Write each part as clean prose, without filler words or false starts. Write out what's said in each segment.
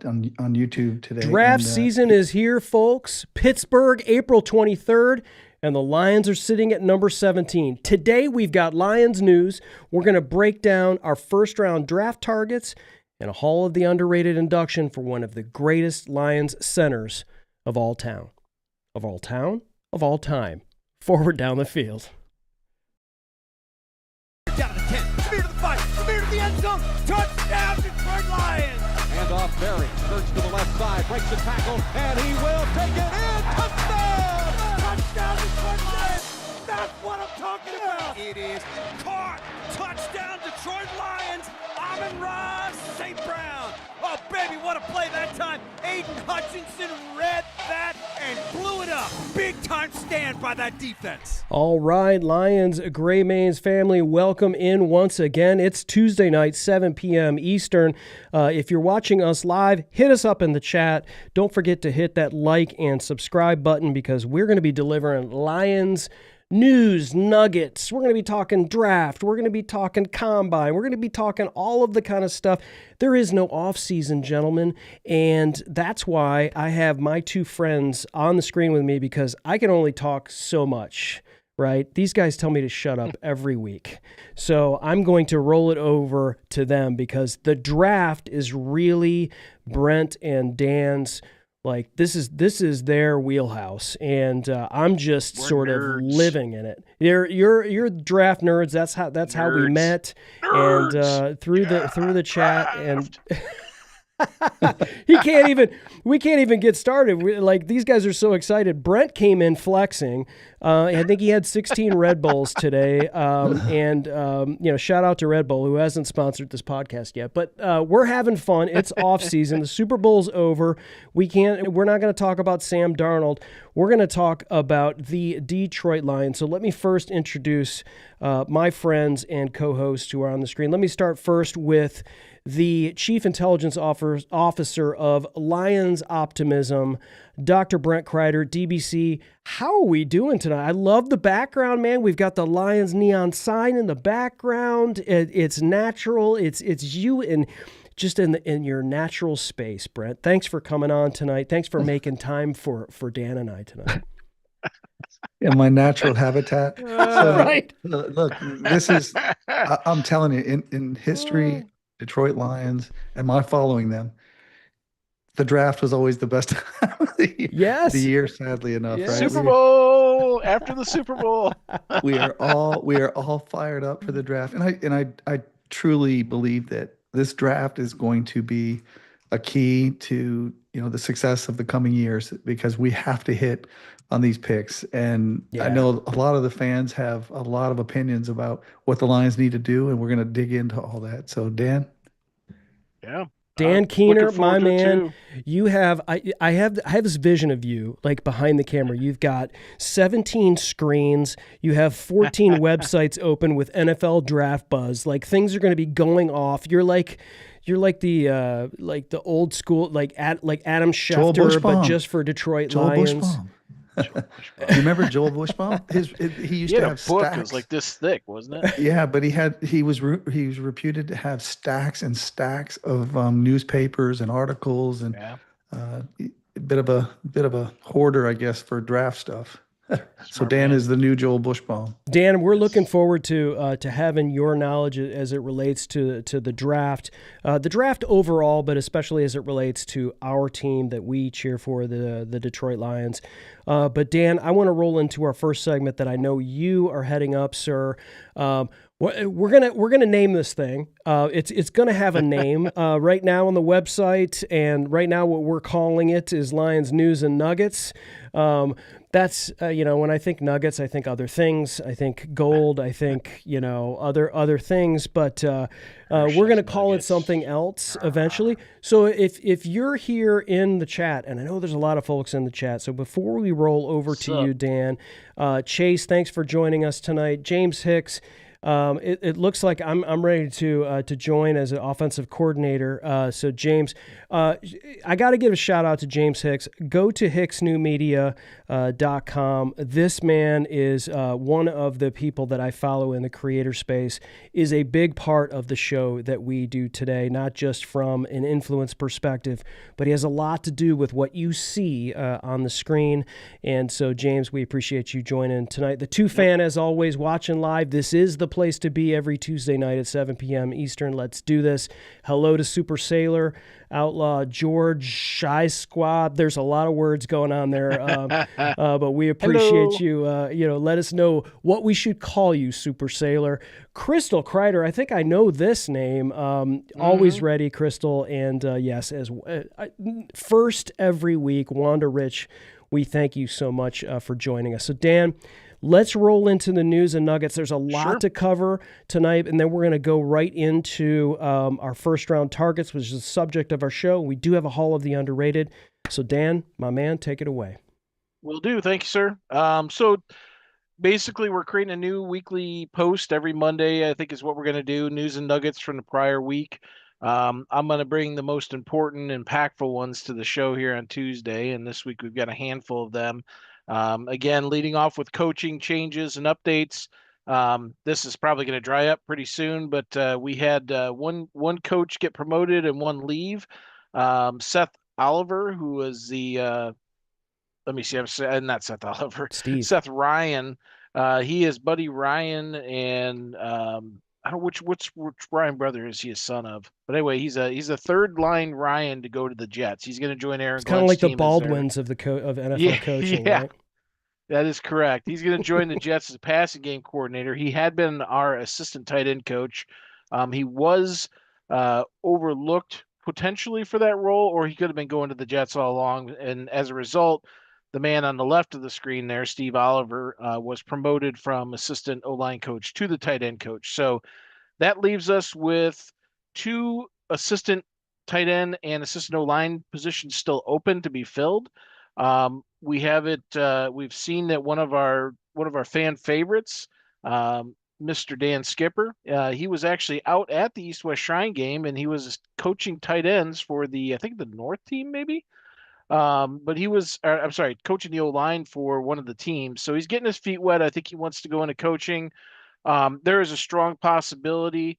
draft on YouTube today. Draft season is here, folks. Pittsburgh, April 23rd, and the Lions are sitting at number 17. Today, we've got Lions news. We're going to break down our first-round draft targets and a Hall of the Underrated induction for one of the greatest Lions centers of all time. Of all time. Forward down the field. Down to the 10, Severe to the 5, Severe to the end zone, touchdown Detroit Lions! Hand off Berry, surge to the left side, breaks the tackle, and he will take it in, touchdown! Touchdown Detroit Lions! That's what I'm talking about! It is caught! Touchdown Detroit Lions! Amon-Ra St. Brown! Oh baby, what a play that time! Aiden Hutchinson read that and blew it up! Big time stand by that defense! All right, Lions, Gray Mains family, welcome in once again. It's Tuesday night, 7 p.m. Eastern. If you're watching us live, hit us up in the chat. Don't forget to hit that like and subscribe button because we're going to be delivering Lions news nuggets. We're going to be talking draft. We're going to be talking combine. We're going to be talking all of the kind of stuff. There is no off season, gentlemen, and that's why I have my two friends on the screen with me because I can only talk so much, right? These guys tell me to shut up every week. So I'm going to roll it over to them because the draft is really Brent and Dan's. Like this is their wheelhouse, and I'm just sort of living in it. You're draft nerds. That's how we met, and through the chat, and we can't even get started. Like these guys are so excited. Brent came in flexing. I think he had 16 Red Bulls today, and shout out to Red Bull who hasn't sponsored this podcast yet. But we're having fun. It's off season. The Super Bowl's over. We're not going to talk about Sam Darnold. We're going to talk about the Detroit Lions. So let me first introduce my friends and co-hosts who are on the screen. Let me start first with the Chief Intelligence Officer of Lions Optimism, Dr. Brent Kreider, DBC. How are we doing tonight? I love the background, man. We've got the Lions neon sign in the background. It's natural. It's you and just in your natural space, Brent. Thanks for coming on tonight. Thanks for making time for Dan and I tonight. In my natural habitat. So, right. Look, this is, I'm telling you, in history, Detroit Lions, and my following them, the draft was always the best time of the year. Yes. The year, sadly enough, right? Super Bowl after the Super Bowl. We are all fired up for the draft. And I truly believe that this draft is going to be a key to, the success of the coming years because we have to hit on these picks. And I know a lot of the fans have a lot of opinions about what the Lions need to do, and we're going to dig into all that. So, Dan? Yeah. Dan Keener, my man, you have I have this vision of you like behind the camera. You've got 17 screens. You have 14 websites open with NFL draft buzz. Like things are going to be going off. You're like the old school like Adam Schefter, but just for Detroit Lions. Bushbaum. You remember Joel Bushbaum? He used to have a book. stacks. It was like this thick, wasn't it? Yeah, but he was reputed to have stacks and stacks of newspapers and articles and a bit of a hoarder, I guess, for draft stuff. So Dan is the new Joel Bushbaum. Dan, we're looking forward to having your knowledge as it relates to the draft overall, but especially as it relates to our team that we cheer for, the Detroit Lions. But Dan, I want to roll into our first segment that I know you are heading up, sir. We're gonna name this thing. It's gonna have a name right now on the website, and right now what we're calling it is Lions News and Nuggets. That's when I think Nuggets, I think other things. I think gold. I think other things. But we're gonna call it something else eventually. So if you're here in the chat, and I know there's a lot of folks in the chat. So before we roll over to you, Dan, Chase, thanks for joining us tonight. James Hicks. It looks like I'm ready to join as an offensive coordinator. So James, I got to give a shout out to James Hicks. Go to hicksnewmedia.com. This man is one of the people that I follow in the creator space, is a big part of the show that we do today, not just from an influence perspective, but he has a lot to do with what you see on the screen. And so, James, we appreciate you joining tonight. The Two Fan, as always, watching live. This is the place to be every Tuesday night at 7 p.m. Eastern. Let's do this. Hello to Super Sailor, Outlaw George, Shy Squad. There's a lot of words going on there, but we appreciate you. Let us know what we should call you, Super Sailor. Crystal Kreider, I think I know this name. Always ready, Crystal. And yes, as first every week, Wanda Rich, we thank you so much for joining us. So, Dan, let's roll into the news and nuggets. There's a lot to cover tonight, and then we're going to go right into our first round targets, which is the subject of our show. We do have a Hall of the Underrated. So, Dan, my man, take it away. Will do. Thank you, sir. So basically, we're creating a new weekly post every Monday, I think is what we're going to do. News and nuggets from the prior week. I'm going to bring the most important, impactful ones to the show here on Tuesday. And this week, we've got a handful of them. Again, leading off with coaching changes and updates. This is probably going to dry up pretty soon, but we had one coach get promoted and one leave. Seth Oliver, who was the let me see, I'm not Seth Oliver, Steve. Seth Ryan. He is Buddy Ryan, and I don't know which Ryan brother is he a son of. But anyway, he's a third line Ryan to go to the Jets. He's going to join Aaron. It's kind of like the Baldwins of NFL coaching, yeah. right? That is correct. He's going to join the Jets as a passing game coordinator. He had been our assistant tight end coach. He was overlooked potentially for that role, or he could have been going to the Jets all along. And as a result, the man on the left of the screen there, Steve Oliver, was promoted from assistant O-line coach to the tight end coach. So that leaves us with two assistant tight end and assistant O-line positions still open to be filled. We have it. We've seen that one of our fan favorites, Mr. Dan Skipper, he was actually out at the East West Shrine game, and he was coaching tight ends for the North team maybe. But he was, I'm sorry, coaching the O-line for one of the teams. So he's getting his feet wet. I think he wants to go into coaching. There is a strong possibility.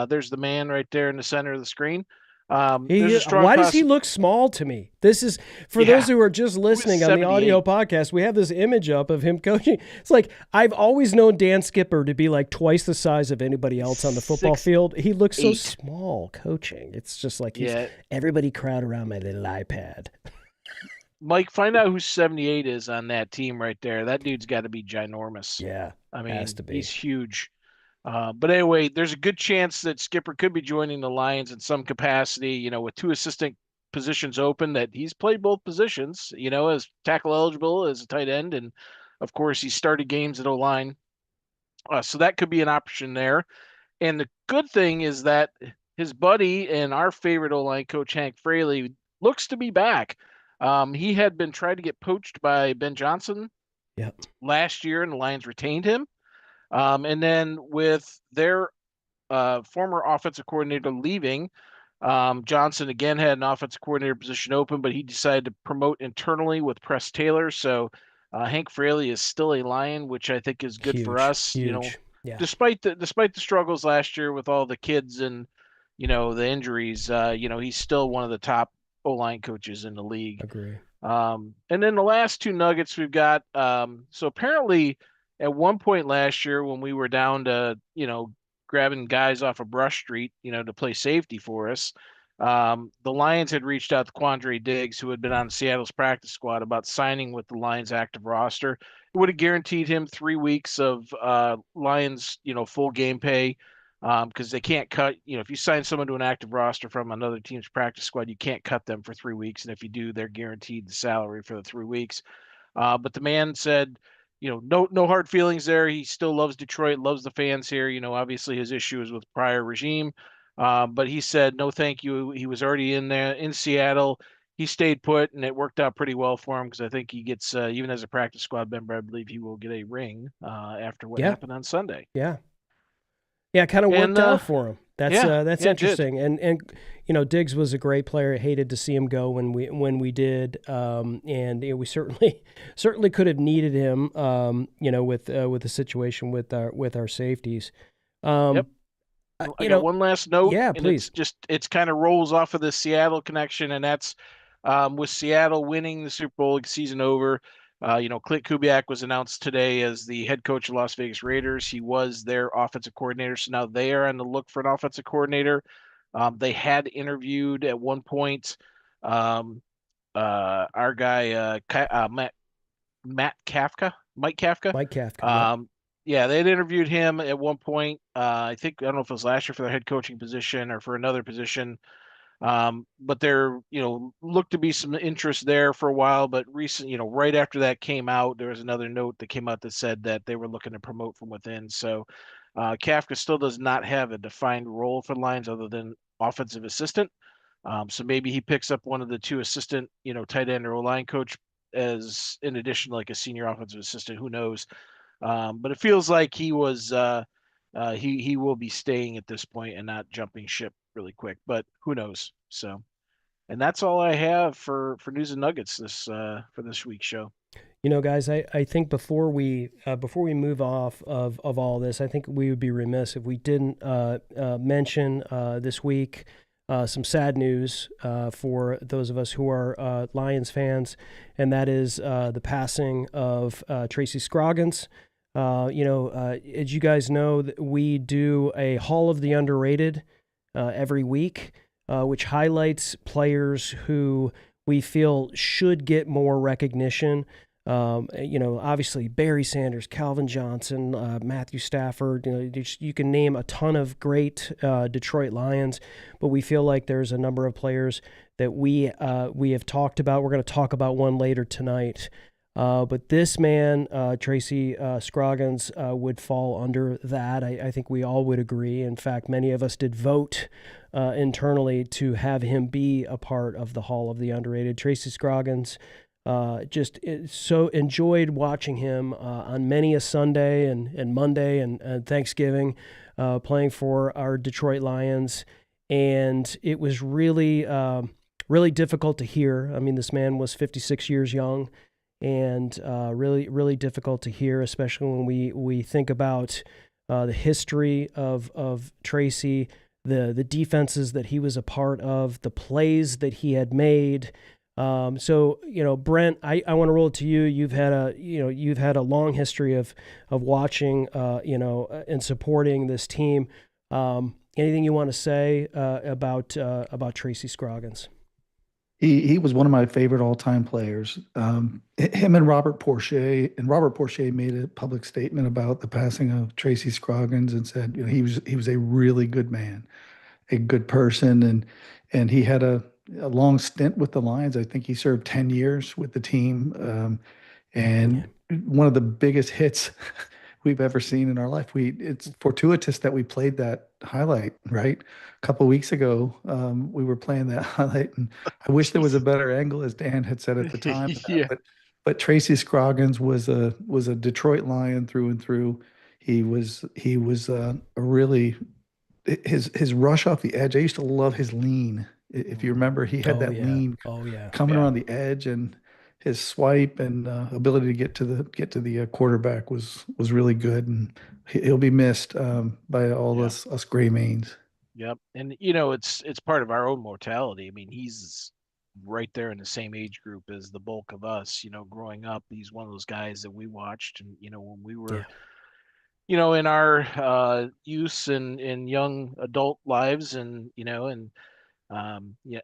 There's the man right there in the center of the screen. Why does he look small to me? This is for those who are just listening on the audio podcast. We have this image up of him coaching. It's like I've always known Dan Skipper to be like twice the size of anybody else on the football field. He looks so small coaching. It's just like everybody crowd around my little iPad. Mike, find out who 78 is on that team right there. That dude's got to be ginormous. Yeah, I mean, has to be. He's huge. But anyway, there's a good chance that Skipper could be joining the Lions in some capacity, with two assistant positions open, that he's played both positions, as tackle eligible as a tight end. And of course, he started games at O-line. So that could be an option there. And the good thing is that his buddy and our favorite O-line coach, Hank Fraley, looks to be back. He had been trying to get poached by Ben Johnson last year, and the Lions retained him. And then with their former offensive coordinator leaving, Johnson again had an offensive coordinator position open, but he decided to promote internally with Press Taylor. So Hank Fraley is still a Lion, which I think is good for us. Huge. Despite the struggles last year with all the kids and the injuries, he's still one of the top O-line coaches in the league. Agree. And then the last two nuggets we've got. So apparently, at one point last year, when we were down to grabbing guys off of Brush Street, to play safety for us, the Lions had reached out to Quandre Diggs, who had been on Seattle's practice squad, about signing with the Lions active roster. It would have guaranteed him 3 weeks of Lions, full game pay. Because they can't cut, if you sign someone to an active roster from another team's practice squad, you can't cut them for 3 weeks. And if you do, they're guaranteed the salary for the 3 weeks. But the man said, no hard feelings there. He still loves Detroit, loves the fans here. Obviously his issue is with prior regime. But he said, no, thank you. He was already in there in Seattle. He stayed put, and it worked out pretty well for him, because I think he gets, even as a practice squad member, I believe he will get a ring after what happened on Sunday. Yeah. Yeah, it kind of And worked out for him. That's yeah, it did. interesting. And Diggs was a great player. I hated to see him go when we did. And we certainly certainly could have needed him. With the situation with our safeties. Yep. Um, I got one last note, yeah, and please. it's kind of rolls off of the Seattle connection, and that's with Seattle winning the Super Bowl season over. Clint Kubiak was announced today as the head coach of Las Vegas Raiders. He was their offensive coordinator, so now they are on the look for an offensive coordinator. They had interviewed at one point our guy Matt Kafka, Mike Kafka. Mike Kafka. Yep. Yeah, they had interviewed him at one point. I don't know if it was last year for their head coaching position or for another position. But there, looked to be some interest there for a while. But right after that came out, there was another note that came out that said that they were looking to promote from within. So Kafka still does not have a defined role for the Lions other than offensive assistant. So maybe he picks up one of the two assistant, tight end or line coach as in addition to like a senior offensive assistant. Who knows? But it feels like he will be staying at this point and not jumping ship really quick. But who knows? So, and that's all I have for news and nuggets for this week's show. Guys, I think before we move off of all this, I think we would be remiss if we didn't mention this week some sad news for those of us who are Lions fans, and that is the passing of Tracy Scroggins. As you guys know, we do a Hall of the Underrated every week, which highlights players who we feel should get more recognition. Obviously Barry Sanders, Calvin Johnson, Matthew Stafford, you can name a ton of great Detroit Lions, but we feel like there's a number of players that we have talked about. We're going to talk about one later tonight. But this man, Tracy Scroggins, would fall under that. I think we all would agree. In fact, many of us did vote internally to have him be a part of the Hall of the Underrated. Tracy Scroggins, so enjoyed watching him on many a Sunday and Monday and Thanksgiving playing for our Detroit Lions. And it was really, really difficult to hear. I mean, this man was 56 years young. And really, really difficult to hear, especially when we think about the history of Tracy, the defenses that he was a part of, the plays that he had made. So Brent, I want to roll it to you. You've had a long history of watching, and supporting this team. Anything you want to say about Tracy Scroggins? He was one of my favorite all-time players. Him and Robert Porcher made a public statement about the passing of Tracy Scroggins and said, he was a really good man, a good person, and he had a long stint with the Lions. I think he served 10 years with the team. And one of the biggest hits we've ever seen in our life. It's fortuitous that we played that highlight, right? A couple of weeks ago, we were playing that highlight, and I wish there was a better angle, as Dan had said at the time. Yeah. But Tracy Scroggins was a Detroit Lion through and through. He was a really his rush off the edge. I used to love his lean. If you remember, he had that lean coming around the edge, and his swipe and ability to get to the quarterback was really good, and he'll be missed by all us gray mains. Yep. And it's part of our own mortality. I mean, he's right there in the same age group as the bulk of us, growing up. He's one of those guys that we watched and when we were in our youth and young adult lives and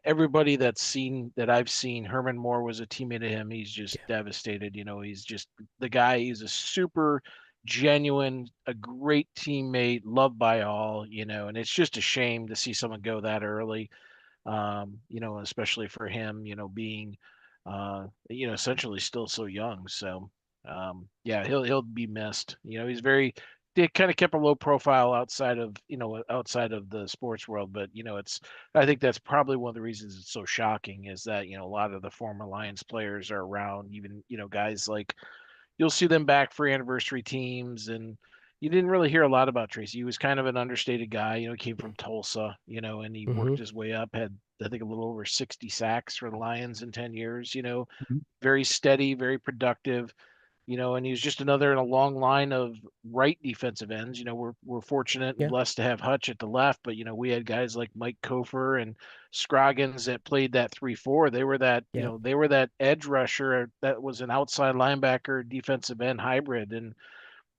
everybody that I've seen, Herman Moore was a teammate of him. He's just devastated. He's just the guy. He's a super genuine, a great teammate, loved by all, and it's just a shame to see someone go that early. Especially for him, being, essentially still so young. So, he'll be missed. They kind of kept a low profile outside of the sports world, but I think that's probably one of the reasons it's so shocking is that a lot of the former Lions players are around, even guys like you'll see them back for anniversary teams and you didn't really hear a lot about Tracy. He was kind of an understated guy. He came from Tulsa, and he worked his way up, had, I think, a little over 60 sacks for the Lions in 10 years, very steady, very productive, and he was just another in a long line of right defensive ends. We're fortunate and blessed to have Hutch at the left, but we had guys like Mike Kofer and Scroggins that played that 3-4. They were that, they were that edge rusher that was an outside linebacker defensive end hybrid, and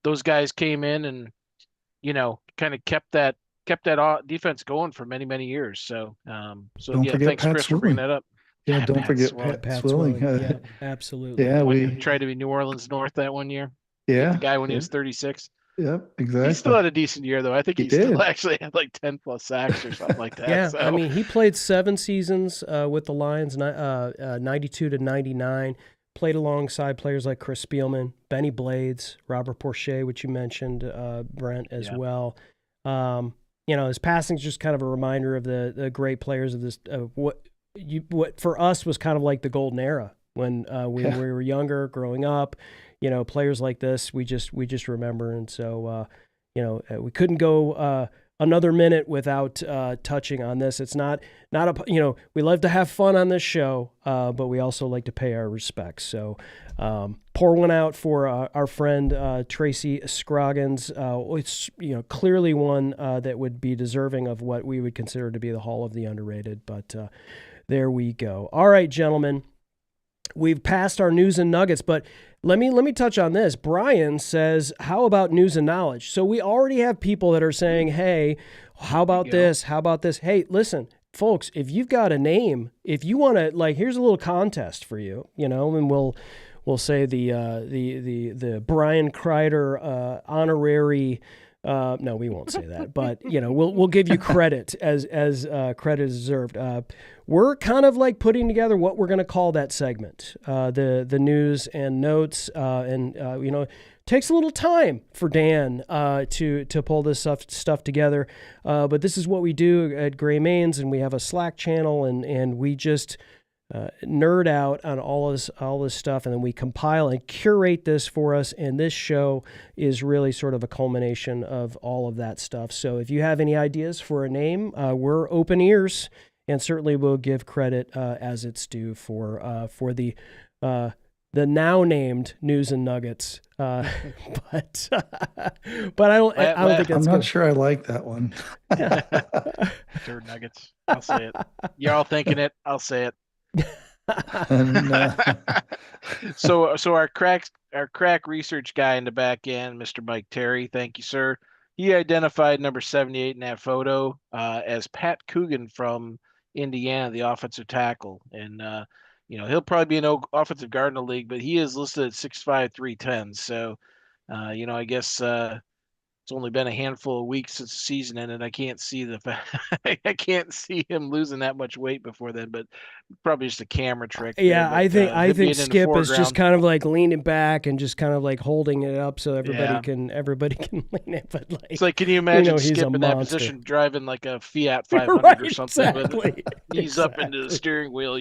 those guys came in and kind of kept that defense going for many, many years. So Don't yeah, forget thanks Pat Chris for bringing Swilling. that up. Yeah, don't Pat forget Swilling. Pat Swilling. Yeah, absolutely. Yeah, When we he tried to be New Orleans North that one year. yeah The guy when he was 36. Yep, He exactly. still had a decent year though. I think he did. still actually had like 10 plus sacks or something like that. Yeah, So. I mean, he played 7 seasons with the Lions, 92 to 99. Played alongside players like Chris Spielman, Benny Blades, Robert Porcher, which you mentioned, Brent, as well. His passing is just kind of a reminder of the great players of this. What for us was kind of like the golden era when we were younger, growing up. Players like this, we just remember, and so we couldn't go another minute without touching on this. It's not we love to have fun on this show, but we also like to pay our respects. So pour one out for our friend Tracy Scroggins. It's clearly one that would be deserving of what we would consider to be the Hall of the Underrated. But there we go. All right, gentlemen. We've passed our news and nuggets, but let me touch on this. Brian says, how about news and knowledge? So we already have people that are saying, hey, how about this? How about this? Hey, listen, folks, if you've got a name, if you want to, here's a little contest for you, and we'll say the Brian Kreider honorary. No, we won't say that, but we'll give you credit as credit is deserved. We're kind of putting together what we're going to call that segment, the news and notes, and takes a little time for Dan to pull this stuff together, but this is what we do at Gray Mains, and we have a Slack channel, and we just nerd out on all this stuff, and then we compile and curate this for us, and this show is really sort of a culmination of all of that stuff. So if you have any ideas for a name, we're open ears, and certainly we'll give credit as it's due for the now named News and Nuggets. But I don't think that's I'm not sure I like that one. Dirt Nuggets. I'll say it. You're all thinking it. I'll say it. So our crack research guy in the back end, Mr. Mike Terry, thank you, sir. He identified number 78 in that photo as Pat Coogan from Indiana, the offensive tackle, and he'll probably be an offensive guard in the league, but he is listed at 6'5", 310. So I guess it's only been a handful of weeks since the season ended. I can't see I can't see him losing that much weight before then, but probably just a camera trick. Yeah, I think Skip is just kind of leaning back and just kind of holding it up so everybody can lean it. But it's can you imagine Skip in that position driving a Fiat 500 right, or something exactly. with knees up into the steering wheel,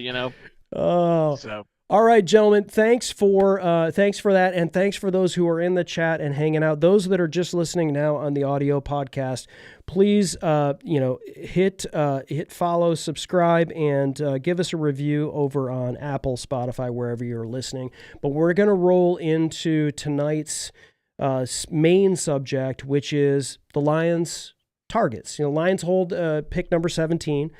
Oh, so. All right, gentlemen, thanks for that, and thanks for those who are in the chat and hanging out. Those that are just listening now on the audio podcast, please hit follow, subscribe, and give us a review over on Apple, Spotify, wherever you're listening. But we're going to roll into tonight's main subject, which is the Lions targets. Lions hold pick number 17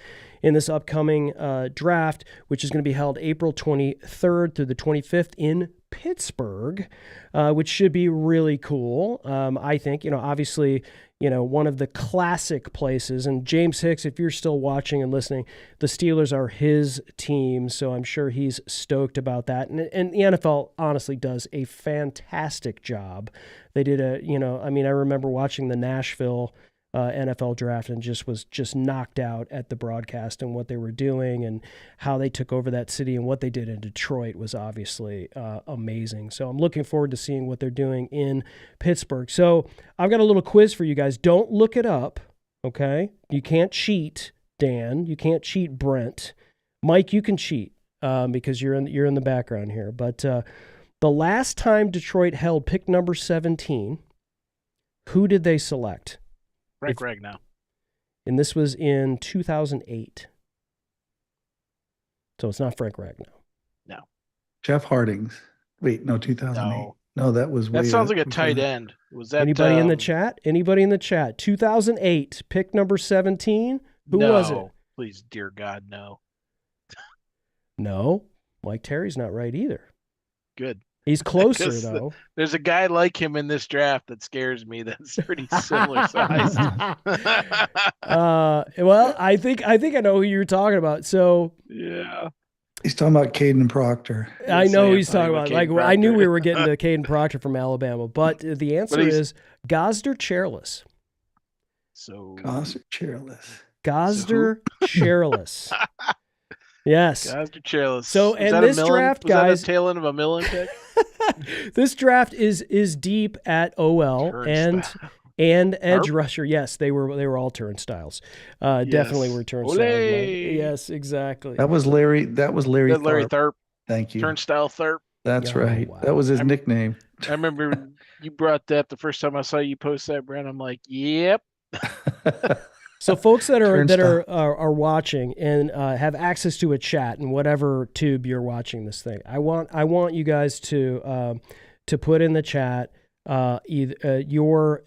in this upcoming draft, which is going to be held April 23rd through the 25th in Pittsburgh, which should be really cool. I think, obviously, one of the classic places. And James Hicks, if you're still watching and listening, the Steelers are his team, so I'm sure he's stoked about that. And the NFL honestly does a fantastic job. They did I remember watching the Nashville NFL draft and was knocked out at the broadcast and what they were doing and how they took over that city, and what they did in Detroit was obviously amazing. So I'm looking forward to seeing what they're doing in Pittsburgh. So I've got a little quiz for you guys. Don't look it up, okay? You can't cheat, Dan. You can't cheat, Brent. Mike, you can cheat because you're in the background here. But the last time Detroit held pick number 17, Who did they select? Frank Ragnow. And this was in 2008. So it's not Frank Ragnow. No. Jeff Hardings. Wait, no, 2008. No, that was way. That sounds like a before tight that. end. Was that Anybody in the chat? Anybody in the chat? 2008, pick number 17. Who was it? Please, dear God, no. No, Mike Terry's not right either. Good. He's closer though. There's a guy like him in this draft that scares me. That's pretty similar sized. Well, I think I know who you're talking about. So yeah, he's talking about Caden Proctor. I know he's talking about. Like Proctor. I knew we were getting to Caden Proctor from Alabama, but the answer is Gosder Chairless. So Gosder Chairless. Gosder Chairless. Yes. Gosder Chairless. So and this draft, guys, was that a tail end of a Millen pick? This draft is deep at OL and edge rusher. Yes, they were all turnstiles. Definitely were turnstiles. Yes, exactly. That was Larry. Larry Tharp. Thank you. Turnstile Tharp. That's right. Wow. That was his nickname. I remember you brought that the first time I saw you post that, Brent. I'm like, yep. So folks that are watching and have access to a chat and whatever tube you're watching this thing, I want you guys to put in the chat either your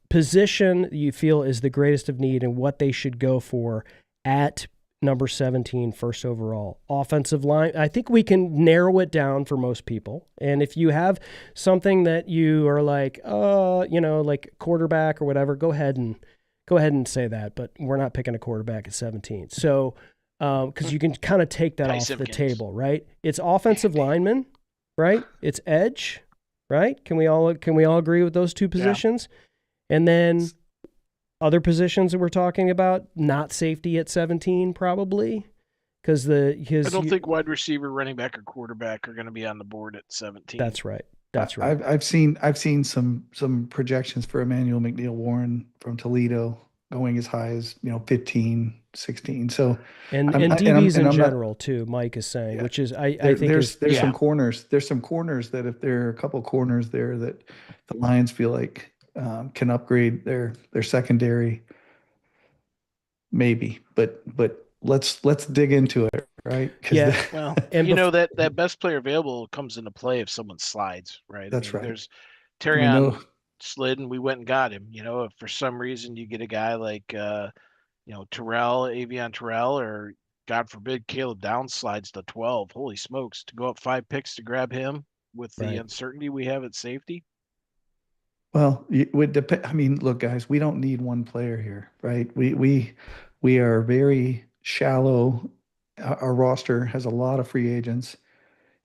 position you feel is the greatest of need and what they should go for at number 17, first overall. Offensive line, I think we can narrow it down for most people. And if you have something that you are like, like quarterback or whatever, go ahead and say that, but we're not picking a quarterback at 17. So, because you can kind of take that off the table, right? It's offensive lineman, right? It's edge, right? Can we all agree with those two positions? Yeah. And then other positions that we're talking about, not safety at 17, probably, because I don't think wide receiver, running back, or quarterback are going to be on the board at 17. That's right. That's right. I've seen some projections for Emmanuel McNeil-Warren from Toledo going as high as 15, 16. So and DBs in general too. Mike is saying, which is I think there's some corners. There's some corners that if there are a couple of corners there that the Lions feel like can upgrade their secondary, maybe. But let's dig into it. Right. Yeah. Well, and that best player available comes into play if someone slides, right? That's right. There's Terrion slid and we went and got him. If for some reason you get a guy like Avion Terrell, or God forbid Caleb Downs slides to 12. Holy smokes, to go up 5 picks to grab him with the uncertainty we have at safety. Well, it would depend. I mean, look, guys, we don't need one player here, right? We are very shallow. Our roster has a lot of free agents.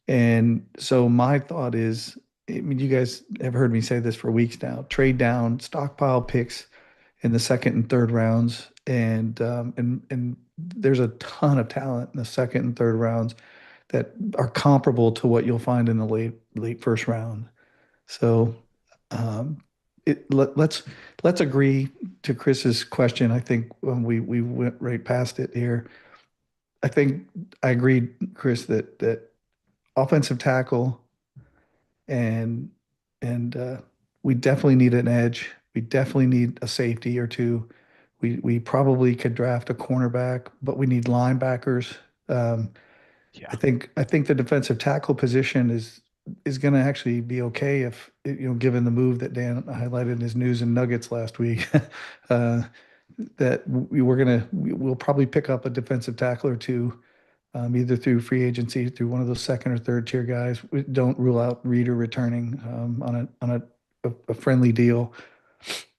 And so my thought is, I mean, you guys have heard me say this for weeks now, trade down, stockpile picks in the second and third rounds. And there's a ton of talent in the second and third rounds that are comparable to what you'll find in the late first round. So let's agree to Chris's question. I think when we went right past it here, I think I agreed, Chris, that offensive tackle and we definitely need an edge. We definitely need a safety or two. We probably could draft a cornerback, but we need linebackers. I think the defensive tackle position is going to actually be okay if given the move that Dan highlighted in his news and nuggets last week. That we'll probably pick up a defensive tackle or two, either through free agency, through one of those second or third tier guys. We don't rule out Reader returning on a friendly deal.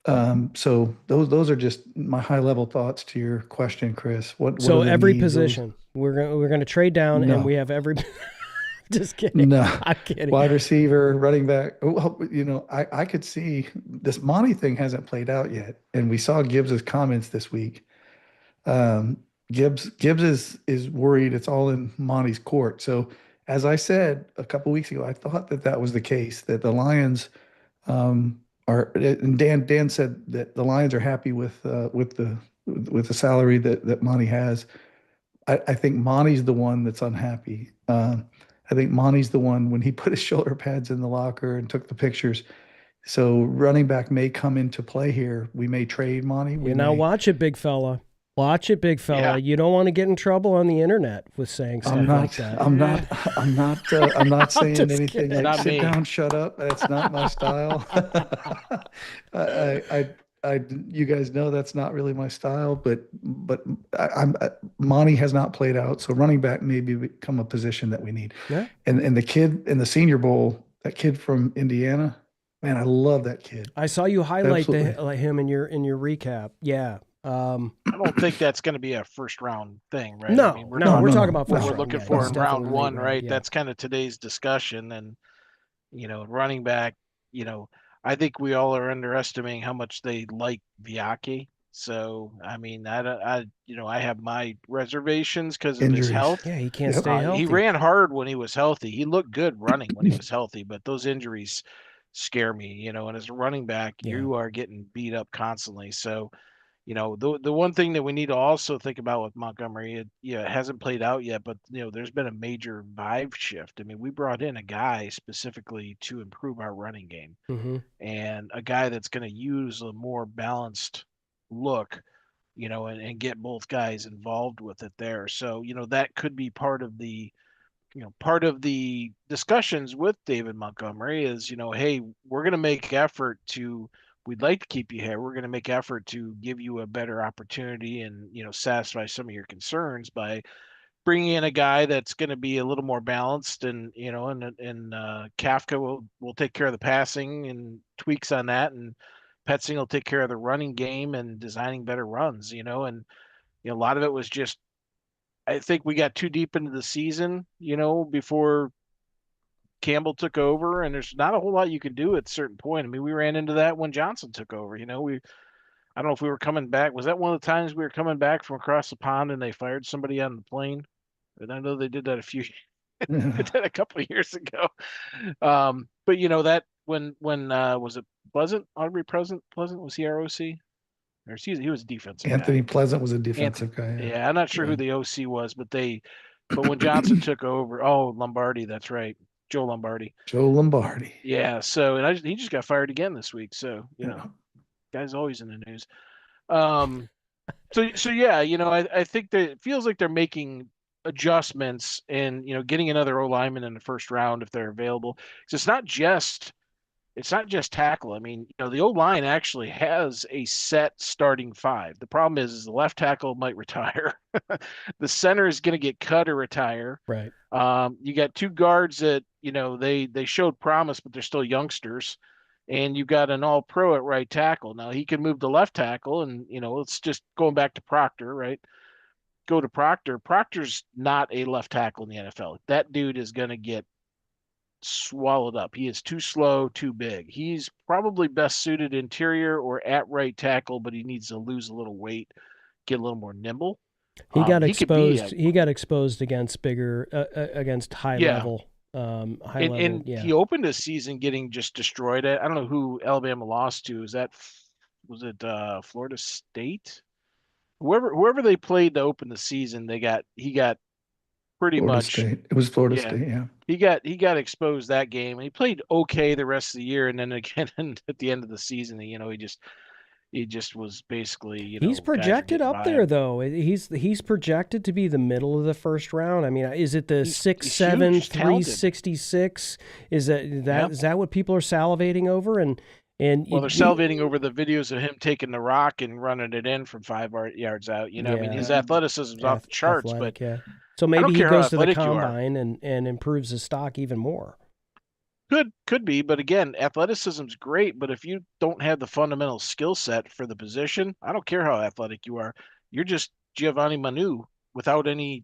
So those are just my high level thoughts to your question, Chris. So every position we're going to trade down, and we have every. Just kidding. No, I'm kidding. Wide receiver, running back. Well, I could see this Monty thing hasn't played out yet, and we saw Gibbs's comments this week. Gibbs is worried it's all in Monty's court. So, as I said a couple weeks ago, I thought that was the case, that the Lions are. And Dan said that the Lions are happy with the salary that Monty has. I think Monty's the one that's unhappy. I think Monty's the one, when he put his shoulder pads in the locker and took the pictures, So running back may come into play here. We may trade Monty. We Now may. watch it, big fella. Watch it, big fella. Yeah. You don't want to get in trouble on the internet with saying stuff like that. I'm not saying just anything kidding. like Not sit me. down, shut up. That's not my style. You guys know that's not really my style, but Monty has not played out, so running back may become a position that we need. Yeah. And the kid in the Senior Bowl, that kid from Indiana, man, I love that kid. I saw you highlight Absolutely. him in your recap. Yeah. I don't think that's going to be a first round thing, right? No, I mean, we're No, talking no, about no. first we're round. looking Yeah, for he's in round definitely late one, round. right? Yeah. That's kind of today's discussion. And, running back, I think we all are underestimating how much they like Viaki. So, I mean, I have my reservations because of his Injuries. health. Yeah, he can't Yep. stay healthy. He ran hard when he was healthy. He looked good running when he was healthy, but those injuries scare me, and as a running back, Yeah. you are getting beat up constantly. So, the one thing that we need to also think about with Montgomery, it hasn't played out yet, but there's been a major vibe shift. I mean, we brought in a guy specifically to improve our running game, Mm-hmm. and a guy that's going to use a more balanced look, and get both guys involved with it there. So, that could be part of the discussions with David Montgomery is, hey, we're going to make effort to, we'd like to keep you here. We're going to make effort to give you a better opportunity and, satisfy some of your concerns by bringing in a guy that's going to be a little more balanced and, Kafka will take care of the passing and tweaks on that. And Petzing will take care of the running game and designing better runs, and, a lot of it was just, I think we got too deep into the season, before Campbell took over, and there's not a whole lot you can do at a certain point. I mean, we ran into that when Johnson took over. I don't know if we were coming back. Was that one of the times we were coming back from across the pond and they fired somebody on the plane? And I know they did that did that a couple of years ago. But that when was it Pleasant? Aubrey Pleasant was he ROC? Or he was a defensive Anthony guy. Pleasant was a defensive guy. Yeah, I'm not sure who the OC was, but when Johnson took over, Lombardi, that's right, Joe Lombardi. Joe Lombardi. Yeah, so he just got fired again this week. So guy's always in the news. So yeah, I think that it feels like they're making adjustments and getting another O lineman in the first round if they're available. So it's not just tackle. I mean, the O line actually has a set starting five. The problem is the left tackle might retire. The center is going to get cut or retire. Right. You got two guards that, they showed promise, but they're still youngsters. And you've got an all pro at right tackle. Now he can move to left tackle and, it's just going back to Proctor, right? Go to Proctor. Proctor's not a left tackle in the NFL. That dude is going to get swallowed up. He is too slow, too big. He's probably best suited interior or at right tackle, but he needs to lose a little weight, get a little more nimble. He got exposed. He got exposed against against high level. High level. And he opened the season getting just destroyed. I don't know who Alabama lost to. Was it Florida State? Whoever they played to open the season, he got pretty Florida much. State. It was Florida State, yeah. He got exposed that game, and he played okay the rest of the year, and then again at the end of the season, he just was basically he's projected up there though. He's projected to be the middle of the first round. I mean, is it the 6'7", 366? Is that what people are salivating over? And they're salivating over the videos of him taking the rock and running it in from 5 yards out. I mean, his athleticism's off the charts, but so maybe he goes to the combine and improves his stock even more. Could be, but again, athleticism's great, but if you don't have the fundamental skill set for the position, I don't care how athletic you are. You're just Giovanni Manu without any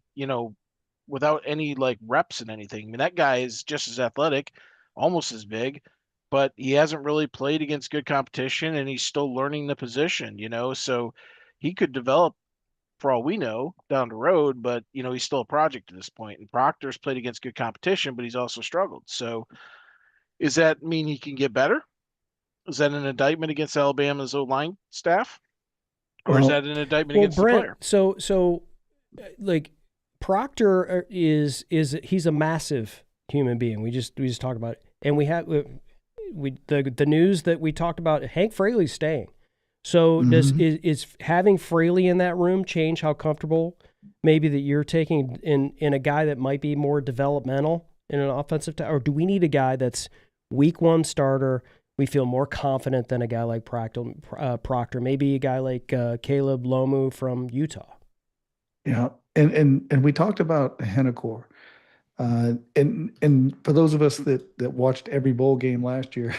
like reps and anything. I mean, that guy is just as athletic, almost as big, but he hasn't really played against good competition and he's still learning the position, so he could develop for all we know down the road, but he's still a project at this point. And Proctor's played against good competition, but he's also struggled. So does that mean he can get better? Is that an indictment against Alabama's O-line staff? Or is that an indictment against Brent, the player? So like Proctor he's a massive human being. We just talked about it. And we have the news that we talked about, Hank Fraley's staying. So is having Fraley in that room change how comfortable maybe that you're taking in a guy that might be more developmental in an offensive or do we need a guy that's week one starter? We feel more confident than a guy like Proctor, maybe a guy like Caleb Lomu from Utah. Yeah, and we talked about Hennecore. And for those of us that watched every bowl game last year,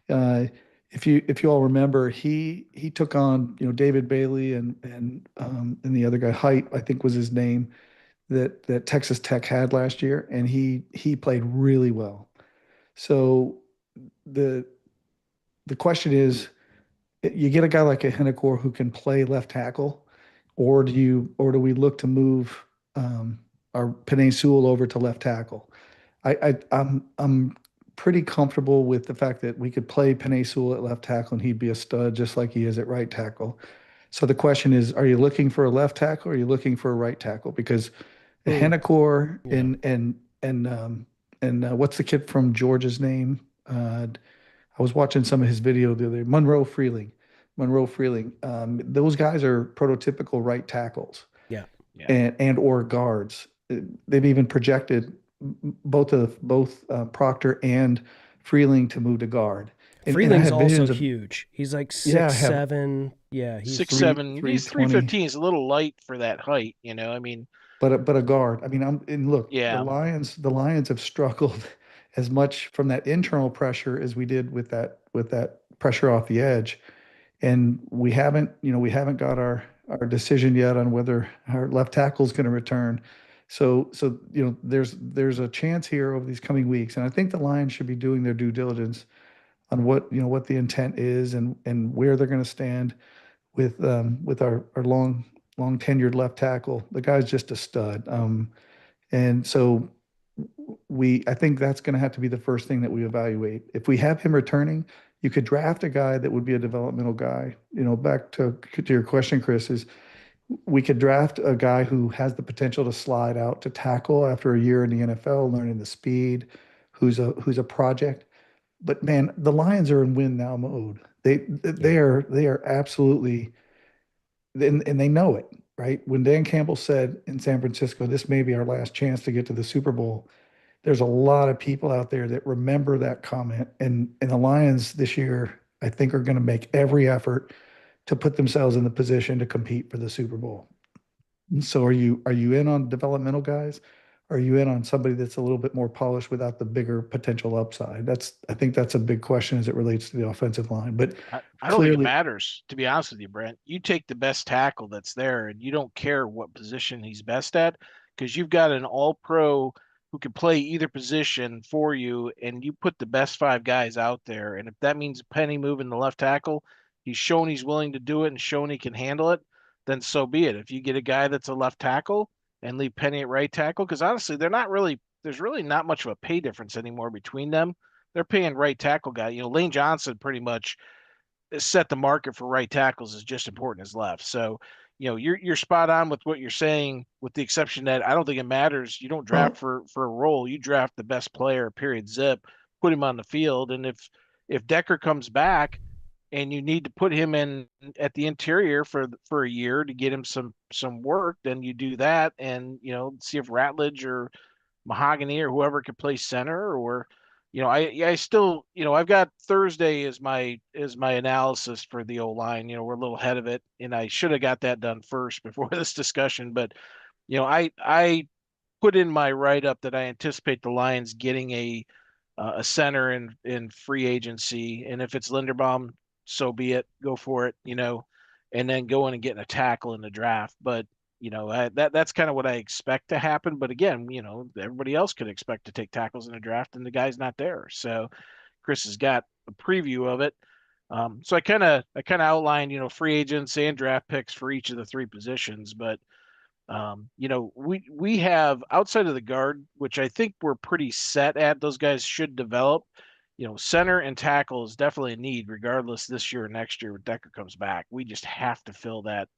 uh, if you all remember, he took on David Bailey and the other guy Height, I think was his name, that Texas Tech had last year, and he played really well. So the the question is, you get a guy like a Hennecore who can play left tackle, or do we look to move our Penei Sewell over to left tackle? I'm pretty comfortable with the fact that we could play Penei Sewell at left tackle and he'd be a stud just like he is at right tackle. So the question is, are you looking for a left tackle or are you looking for a right tackle? Because Hennecore Yeah. and what's the kid from Georgia's name? I was watching some of his video the other day. Monroe Freeling. Those guys are prototypical right tackles Yeah. and or guards. They've even projected both Proctor and Freeling to move to guard. And I Freeling's have also visions of huge. He's like yeah, I six have seven. Yeah, he's Six three seven. three He's twenty, 315. Is a little light for that height. I mean, but a guard. I mean, and look, yeah. The Lions have struggled as much from that internal pressure as we did with that pressure off the edge. And we haven't got our decision yet on whether our left tackle is going to return. So there's a chance here over these coming weeks, and I think the Lions should be doing their due diligence on what the intent is and where they're going to stand with our long tenured left tackle. The guy's just a stud. And so I think that's going to have to be the first thing that we evaluate. If we have him returning, you could draft a guy that would be a developmental guy. Back to your question, Chris, is we could draft a guy who has the potential to slide out to tackle after a year in the NFL, learning the speed, who's a project. But man, the Lions are in win now mode. They are absolutely, and they know it, right? When Dan Campbell said in San Francisco, this may be our last chance to get to the Super Bowl, there's a lot of people out there that remember that comment. And the Lions this year, I think, are going to make every effort to put themselves in the position to compete for the Super Bowl. And so are you in on developmental guys? Are you in on somebody that's a little bit more polished without the bigger potential upside? I think that's a big question as it relates to the offensive line. But I don't think it clearly, matters, to be honest with you, Brent. You take the best tackle that's there, and you don't care what position he's best at because you've got an all pro who can play either position for you, and you put the best five guys out there. And if that means Penny moving the left tackle, he's shown he's willing to do it and shown he can handle it, then so be it. If you get a guy that's a left tackle and leave Penny at right tackle, because honestly, there's really not much of a pay difference anymore between them. They're paying right tackle guy. Lane Johnson pretty much set the market for right tackles is just important as left. So, you're spot on with what you're saying, with the exception that I don't think it matters. You don't draft well, for a role. You draft the best player, period, zip, put him on the field. And if Decker comes back and you need to put him in at the interior for a year to get him some work, then you do that and see if Ratledge or Mahogany or whoever could play center. Or I still, I've got Thursday as my analysis for the O line. We're a little ahead of it, and I should have got that done first before this discussion. But I put in my write up that I anticipate the Lions getting a center in free agency, and if it's Linderbaum, so be it. Go for it, and then go in and getting a tackle in the draft. But that's kind of what I expect to happen. But again, everybody else could expect to take tackles in the draft, and the guy's not there. So Chris has got a preview of it. So I kind of outlined, free agents and draft picks for each of the three positions. But we have outside of the guard, which I think we're pretty set at. Those guys should develop. Center and tackle is definitely a need, regardless this year or next year when Decker comes back. We just have to fill that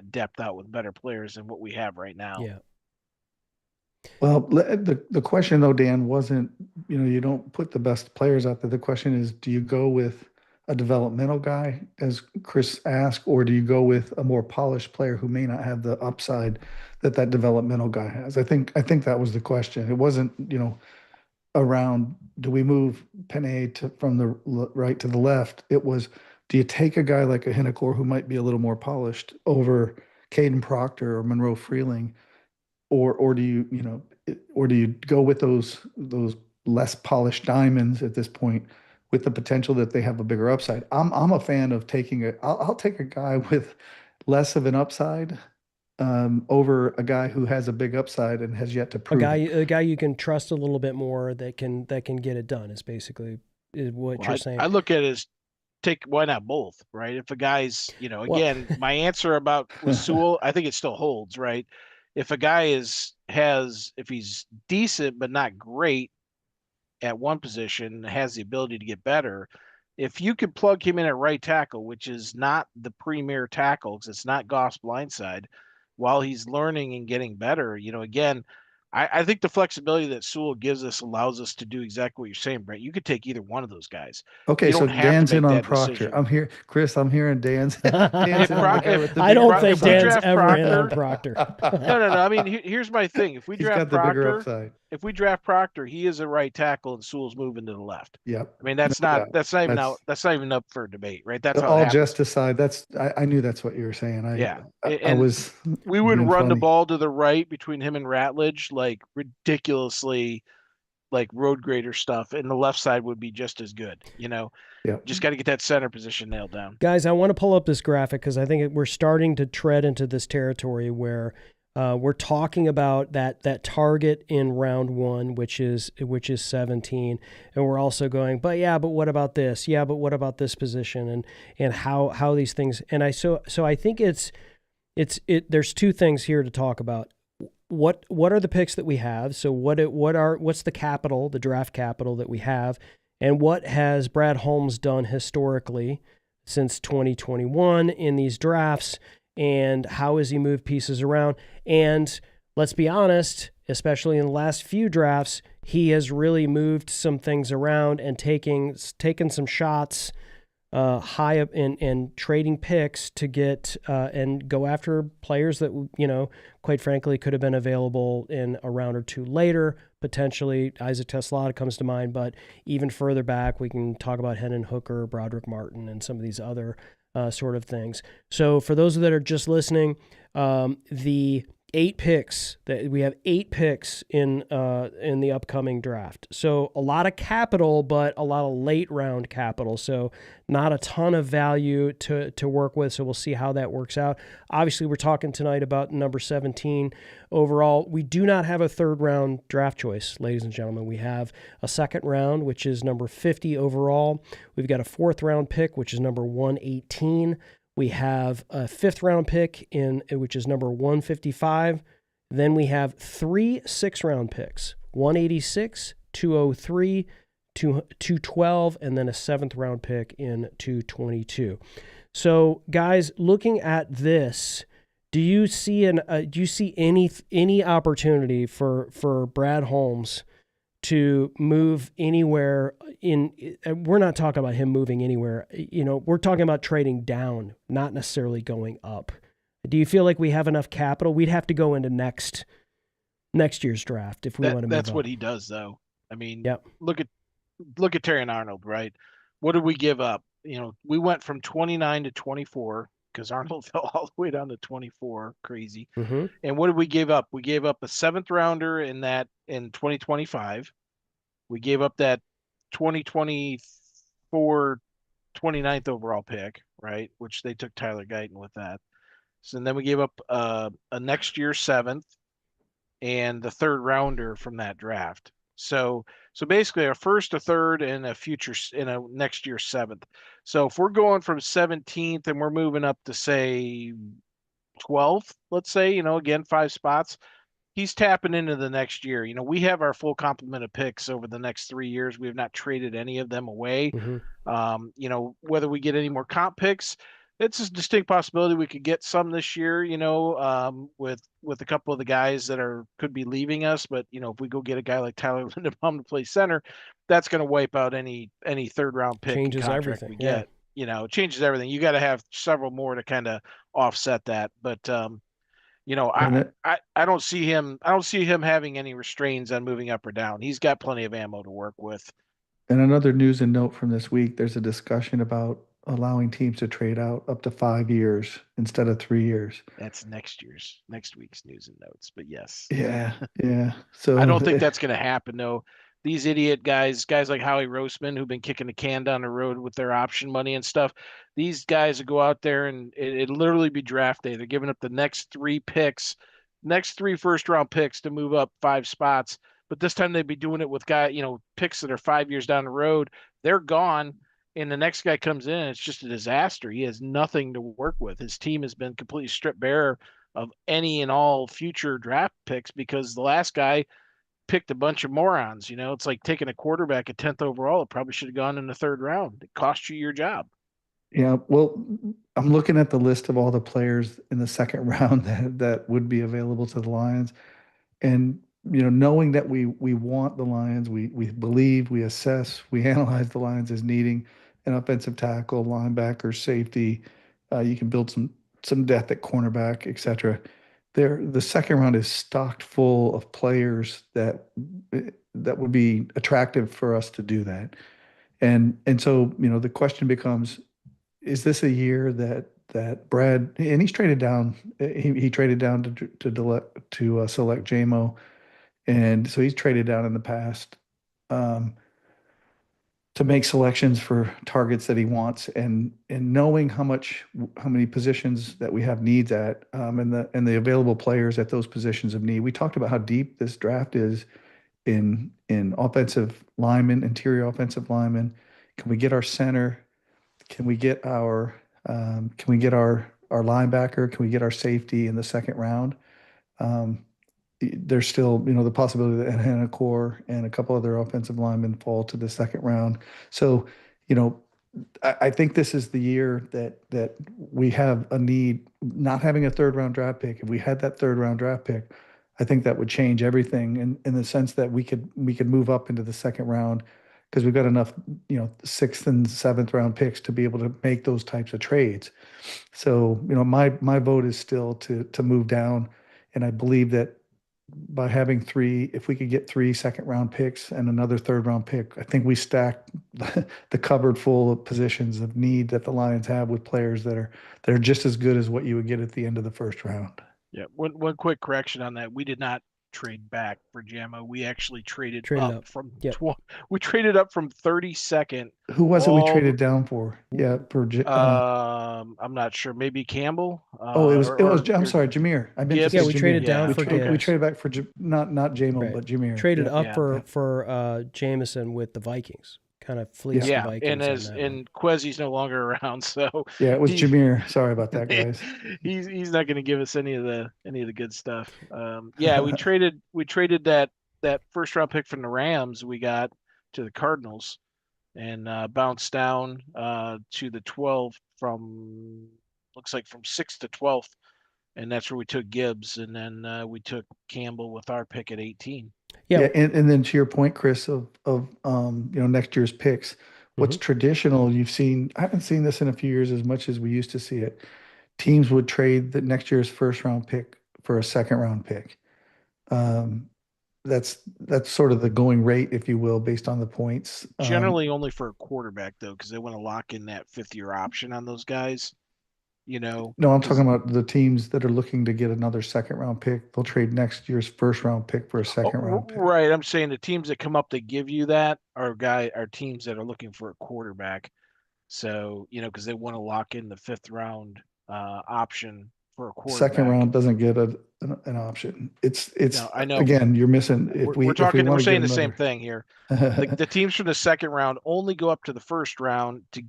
depth out with better players than what we have right now. Yeah. Well, the question though, Dan, wasn't, you don't put the best players out there. The question is, do you go with a developmental guy, as Chris asked, or do you go with a more polished player who may not have the upside that that developmental guy has? I think that was the question. It wasn't, around do we move Panay from the right to the left? It was, do you take a guy like a Hennecor who might be a little more polished over Caden Proctor or Monroe Freeling, or do or do you go with those less polished diamonds at this point with the potential that they have a bigger upside? I'm a fan of taking I'll take a guy with less of an upside over a guy who has a big upside and has yet to prove it. A guy you can trust a little bit more that can get it done is basically what you're saying. I look at it as why not both, right? If a guy's, Well, again, my answer about with Sewell, I think it still holds, right? If a guy if he's decent but not great at one position, has the ability to get better, if you could plug him in at right tackle, which is not the premier tackle, because it's not Goff's blindside, while he's learning and getting better, again, I think the flexibility that Sewell gives us allows us to do exactly what you're saying, Brent. You could take either one of those guys. Okay, You so don't have to Dan's in make on that Proctor. decision. I'm here, Chris. I'm hearing Dan's in on the guy with the I don't bigger think upside. Dan's draft ever in on Proctor- Proctor. No. I mean, here's my thing. If we He's draft got the bigger Proctor, upside. if we draft Proctor, he is a right tackle, and Sewell's moving to the left. Yep. I mean, No doubt. that's not even up for debate, right? That's how it All happens. jest aside, I knew that's what you were saying. Yeah, I and was we would being run the funny. ball to the right between him and Ratledge, like ridiculously, like road grader stuff, and the left side would be just as good. Yeah. Just got to get that center position nailed down. Guys, I want to pull up this graphic because I think we're starting to tread into this territory where we're talking about that target in round one, which is 17, and we're also going, but what about this? Yeah, but what about this position and how these things? And so I think there's two things here to talk about. What are the picks that we have? So what's the capital, the draft capital that we have, and what has Brad Holmes done historically since 2021 in these drafts, and how has he moved pieces around? And let's be honest, especially in the last few drafts, he has really moved some things around and taken some shots high up and trading picks to get and go after players that, quite frankly, could have been available in a round or two later. Potentially, Isaac Teslada comes to mind, but even further back, we can talk about Hendon Hooker, Broderick Martin, and some of these other sort of things. So for those that are just listening, the 8 picks that we have 8 picks in the upcoming draft. So a lot of capital, but a lot of late round capital. So not a ton of value to work with. So we'll see how that works out. Obviously, we're talking tonight about number 17 overall. We do not have a third round draft choice, ladies and gentlemen. We have a second round, which is number 50 overall. We've got a fourth round pick, which is number 118. We have a fifth round pick which is number 155. Then we have 3 sixth-round picks, 186, 203, 212, and then a seventh round pick in 222. So, guys, looking at this, do you see any opportunity for Brad Holmes to move anywhere we're not talking about him moving anywhere. We're talking about trading down, not necessarily going up. Do you feel like we have enough capital? We'd have to go into next year's draft if we want to move That's up. what he does, though. I mean, yep. Look at Terry and Arnold, right? What did we give up? We went from 29 to 24 because Arnold fell all the way down to 24. Crazy. Mm-hmm. And what did we give up? We gave up a 7th rounder in 2025. We gave up that 2024 29th overall pick, right? Which they took Tyler Guyton with that. So then we gave up a next year 7th and the 3rd rounder from that draft. So basically a first, a third, and a next year 7th. So if we're going from 17th and we're moving up to say 12th, let's say, again, 5 spots, he's tapping into the next year. We have our full complement of picks over the next 3 years. We have not traded any of them away. Mm-hmm. Whether we get any more comp picks, it's a distinct possibility we could get some this year, with a couple of the guys that could be leaving us. But if we go get a guy like Tyler Linderbaum to play center, that's going to wipe out any third round pick and Changes contract everything. we Yeah. get. It changes everything. You got to have several more to kind of offset that. But And I, it, I don't see him. I don't see him having any restraints on moving up or down. He's got plenty of ammo to work with. and another news and note from this week, there's a discussion about allowing teams to trade out up to 5 years instead of 3 years. That's next week's news and notes. But yes, Yeah, yeah. I So don't think that's going to happen though. These idiot guys like Howie Roseman, who've been kicking the can down the road with their option money and stuff. These guys that go out there and it literally be draft day. They're giving up the next three first round picks to move up 5 spots. But this time they'd be doing it with picks that are 5 years down the road. They're gone, and the next guy comes in. It's just a disaster. He has nothing to work with. His team has been completely stripped bare of any and all future draft picks because the last guy picked a bunch of morons. It's like taking a quarterback at 10th overall. It probably should have gone in the third round. It cost you your job. yeah, well, I'm looking at the list of all the players in the second round that would be available to the Lions. And knowing that we want the Lions, we believe, we assess, we analyze the Lions as needing an offensive tackle, linebacker, safety. You can build some depth at cornerback, etc. The second round is stocked full of players that would be attractive for us to do that. And so the question becomes, is this a year that Brad, and he's traded down, he traded down to select JMO, and so he's traded down in the past um, to make selections for targets that he wants, and knowing how many positions that we have needs at, and the available players at those positions of need. We talked about how deep this draft is in offensive linemen, interior offensive linemen. Can we get our center? Can we get our linebacker? Can we get our safety in the second round? Um, there's still, the possibility that Hannah Core and a couple other offensive linemen fall to the second round. So, you know, I think this is the year that we have a need. Not having a third round draft pick. If we had that third round draft pick, I think that would change everything in the sense that we could move up into the second round because we've got enough, sixth and seventh round picks to be able to make those types of trades. So, my vote is still to move down, and I believe that by having three, if we could get 3 second round picks and another third round pick, I think we stack the cupboard full of positions of need that the Lions have with players that are just as good as what you would get at the end of the first round. Yeah. One quick correction on that. We did not trade back for Jammo. We actually traded up from Yep. we traded up from 32nd. Who was it we traded down for? Yeah, I'm not sure. Maybe Campbell. I'm sorry, Jameer. I meant to Gibbs. say Yeah, we Jameer. traded down we for tra- we Gibbs. traded back for not Jamo, Right. but Jameer. Traded Yeah. up Yeah. for Jameson with the Vikings. Kind of fleeced the Yeah, Vikings. and Quezzy's no longer around, so Yeah, it was he- Jameer. Sorry about that, guys. he's not going to give us any of the good stuff. Yeah, we traded that first round pick from the Rams we got to the Cardinals, and bounced down to the 12th from looks like from 6th to 12th, and that's where we took Gibbs, and then we took Campbell with our pick at 18. Yeah. And then to your point, Chris, of next year's picks, what's traditional, you've seen, I haven't seen this in a few years as much as we used to see it. Teams would trade the next year's first round pick for a second round pick. Um, that's sort of the going rate, if you will, based on the points. Generally only for a quarterback though, because they want to lock in that 5th-year option on those guys. No, I'm talking about the teams that are looking to get another second round pick. They'll trade next year's first round pick for a second round pick. Right. I'm saying the teams that come up to give you that are teams that are looking for a quarterback. So, because they want to lock in the 5th-round option for a quarterback. Second round doesn't get an option. It's No, I know. again, you're missing. We're saying the same thing here. The teams from the second round only go up to the first round to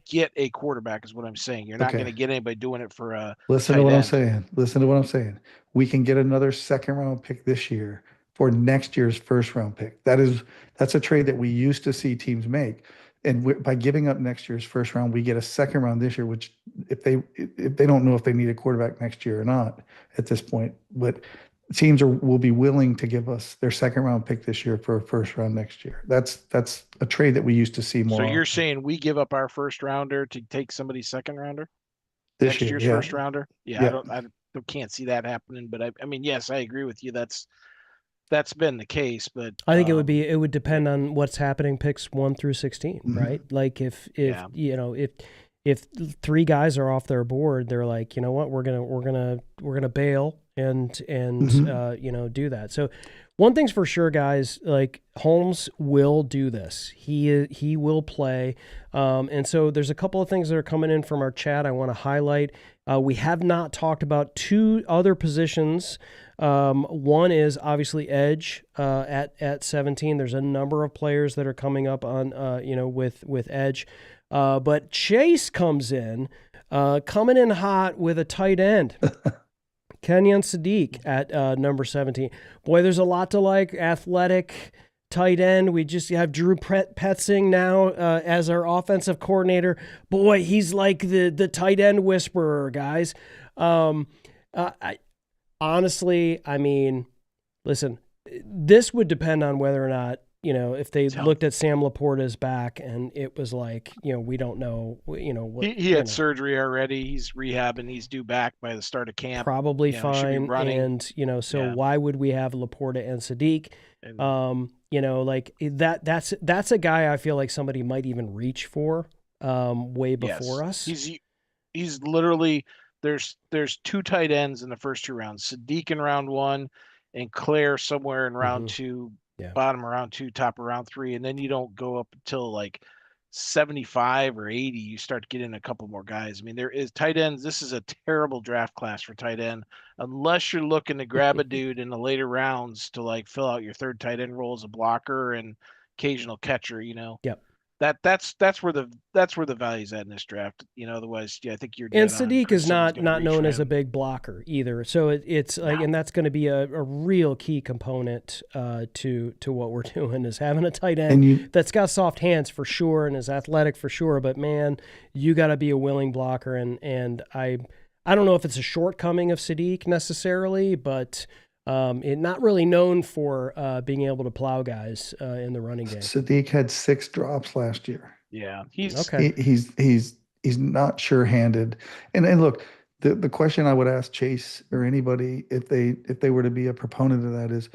get a quarterback is what I'm saying. You're not Okay. going to get anybody doing it for a Listen tight to what I'm end. saying. Listen to what I'm saying. We can get another second round pick this year for next year's first round pick. That's a trade that we used to see teams make. And by giving up next year's first round, we get a second round this year, which if they don't know if they need a quarterback next year or not at this point, but teams will be willing to give us their second round pick this year for a first round next year. That's a trade that we used to see more So you're often saying we give up our first rounder to take somebody's second rounder? this Next year. year's Yeah. first rounder? Yeah, Yeah. I can't see that happening, but I mean, yes, I agree with you. That's been the case, but I think it would depend on what's happening picks 1 through 16, right? Like if if 3 guys are off their board, they're like, you know what, we're gonna bail and do that. So one thing's for sure, guys, like Holmes will do this. He will play. And so there's a couple of things that are coming in from our chat I want to highlight. We have not talked about 2 other positions. One is obviously edge at 17. There's a number of players that are coming up on with edge. But Chase comes in hot with a tight end. Kenyon Sadiq at number 17. Boy, there's a lot to like. Athletic tight end. We just have Drew Petzing now as our offensive coordinator. Boy, he's like the tight end whisperer, guys. Honestly, I mean, listen, this would depend on whether or not, if they looked at Sam Laporta's back and it was like, we don't know, what he had surgery already. He's rehabbing. He's due back by the start of camp. Probably fine. And, so why would we have Laporta and Sadiq? And, that's a guy I feel like somebody might even reach for way before us. He's literally, there's 2 tight ends in the first 2 rounds, Sadiq in round 1 and Claire somewhere in round 2. Yeah. Bottom of round 2, top of round 3, and then you don't go up until like 75 or 80. You start getting a couple more guys. I mean, there is tight ends. This is a terrible draft class for tight end, unless you're looking to grab a dude in the later rounds to like fill out your third tight end role as a blocker and occasional catcher. Yep. That's where the value's at in this draft. Otherwise, I think you're. And Sadiq is not known as a big blocker either, so it's like, and that's going to be a real key component to what we're doing is having a tight end that's got soft hands for sure and is athletic for sure. But man, you got to be a willing blocker, and I don't know if it's a shortcoming of Sadiq necessarily, but. Not really known for being able to plow guys in the running game. Sadiq had 6 drops last year. Yeah, he's okay. He's not sure-handed. And look, the question I would ask Chase or anybody if they were to be a proponent of that is,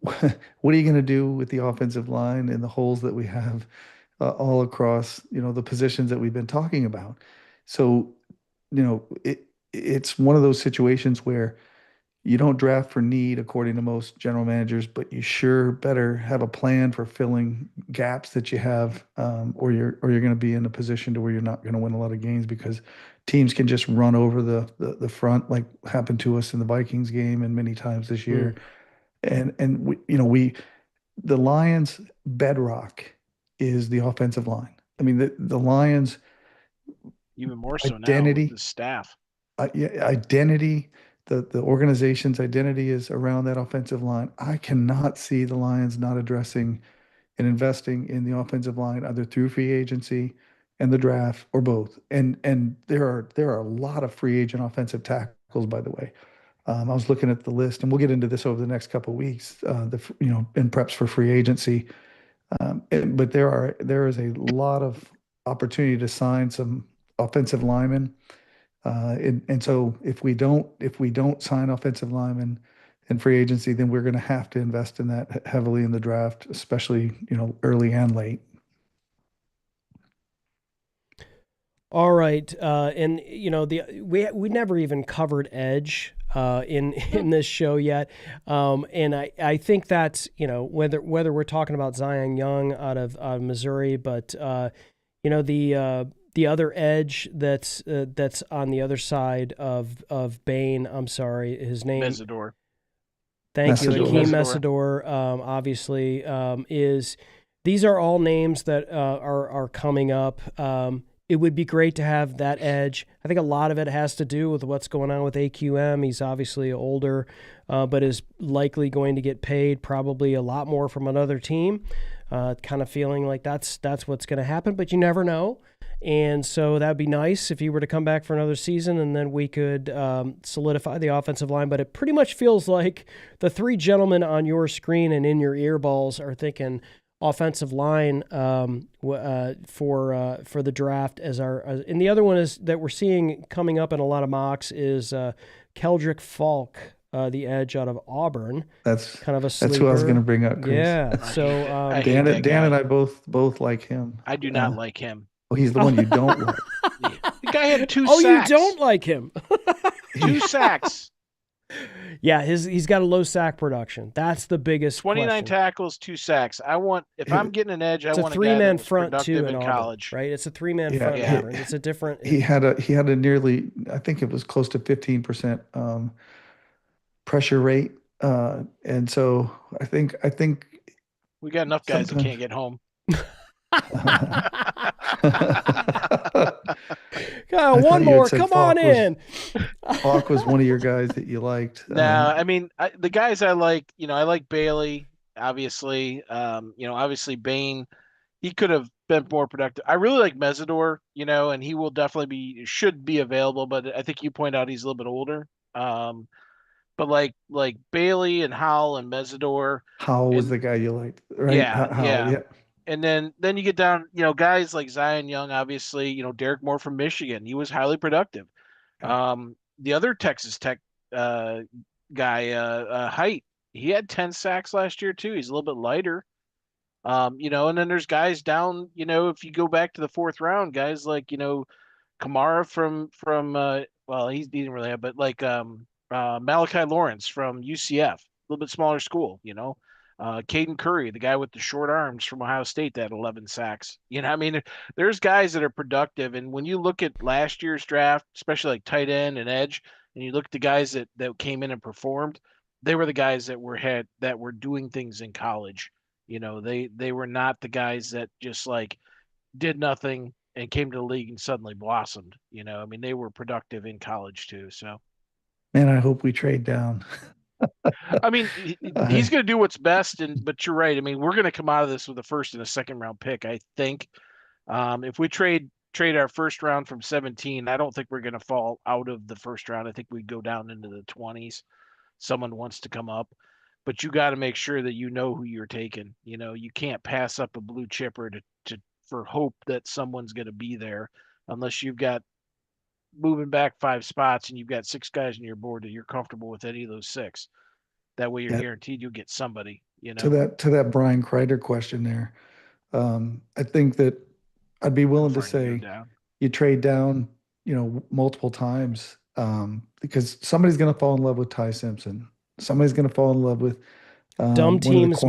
what are you going to do with the offensive line and the holes that we have all across the positions that we've been talking about? So it's one of those situations where you don't draft for need, according to most general managers, but you sure better have a plan for filling gaps that you have, or you're going to be in a position to where you're not going to win a lot of games because teams can just run over the front, like happened to us in the Vikings game and many times this year. And we the Lions' bedrock is the offensive line. I mean, the Lions' even more so identity, now with the staff. Identity. The organization's identity is around that offensive line. I cannot see the Lions not addressing and investing in the offensive line either through free agency and the draft or both. And there are a lot of free agent offensive tackles, by the way. I was looking at the list, and we'll get into this over the next couple of weeks. In preps for free agency, but there is a lot of opportunity to sign some offensive linemen. And so if we don't sign offensive linemen in free agency, then we're going to have to invest in that heavily in the draft, especially early and late. All right, and we never even covered edge in this show yet, and I think that's whether we're talking about Zion Young out of Missouri, but the other edge that's on the other side of Bain. I'm sorry, his name. Mesidor. Thank you, Akeem Mesidor. Obviously, these are all names that are coming up. It would be great to have that edge. I think a lot of it has to do with what's going on with AQM. He's obviously older, but is likely going to get paid probably a lot more from another team. kind of feeling like that's what's going to happen, but you never know. And so that'd be nice if he were to come back for another season, and then we could solidify the offensive line. But it pretty much feels like the three gentlemen on your screen and in your earballs are thinking offensive line for the draft as our. And the other one is that we're seeing coming up in a lot of mocks is Keldrick Falk, the edge out of Auburn. That's kind of a sleeper. That's who I was going to bring up, Chris. Yeah. So Dan and I both like him. I do not like him. Oh, he's the one you don't like. The guy had 2 Oh, sacks. you don't like him? 2 sacks. Yeah, he's got a low sack production. That's the biggest 29 question. tackles, 2 sacks. If I'm getting an edge, I want a three-man a guy front that was productive too in Auburn, college. right? It's a three-man front. Yeah. It's a different. He had a nearly, I think it was close to 15% pressure rate, and so I think we got enough guys that can't get home. One more. Come on in. Hawk was one of your guys that you liked. No, I mean, the guys I like, I like Bailey, obviously. Obviously Bain, he could have been more productive. I really like Mesidor, and he will definitely should be available, but I think you point out he's a little bit older. But like Bailey and Howell and Mesidor. Howell was the guy you liked, right? Yeah, Howell, yeah. And then you get down, guys like Zion Young, obviously, Derek Moore from Michigan. He was highly productive. The other Texas Tech guy, Height, he had 10 sacks last year too. He's a little bit lighter. And then there's guys down, if you go back to the 4th round, guys like, Kamara from well, he didn't really have, but like Malachi Lawrence from UCF, a little bit smaller school, Caden Curry, the guy with the short arms from Ohio State that had 11 sacks. I mean, there's guys that are productive. And when you look at last year's draft, especially like tight end and edge, and you look at the guys that came in and performed, they were the guys that were doing things in college. They were not the guys that just like did nothing and came to the league and suddenly blossomed. I mean, they were productive in college too. So, man, I hope we trade down. I mean, he's going to do what's best, but you're right. I mean, we're going to come out of this with a 1st and a 2nd round pick, I think. If we trade our 1st round from 17, I don't think we're going to fall out of the 1st round. I think we'd go down into the 20s. Someone wants to come up, but you got to make sure that you know who you're taking. You can't pass up a blue chipper for hope that someone's going to be there, unless you've got moving back 5 spots and you've got 6 guys on your board that you're comfortable with any of those 6. That way you're guaranteed you'll get somebody, To that Brian Kreider question there. I think that I'd be willing to say you trade down, multiple times, because somebody's going to fall in love with Ty Simpson. Somebody's going to fall in love with dumb teams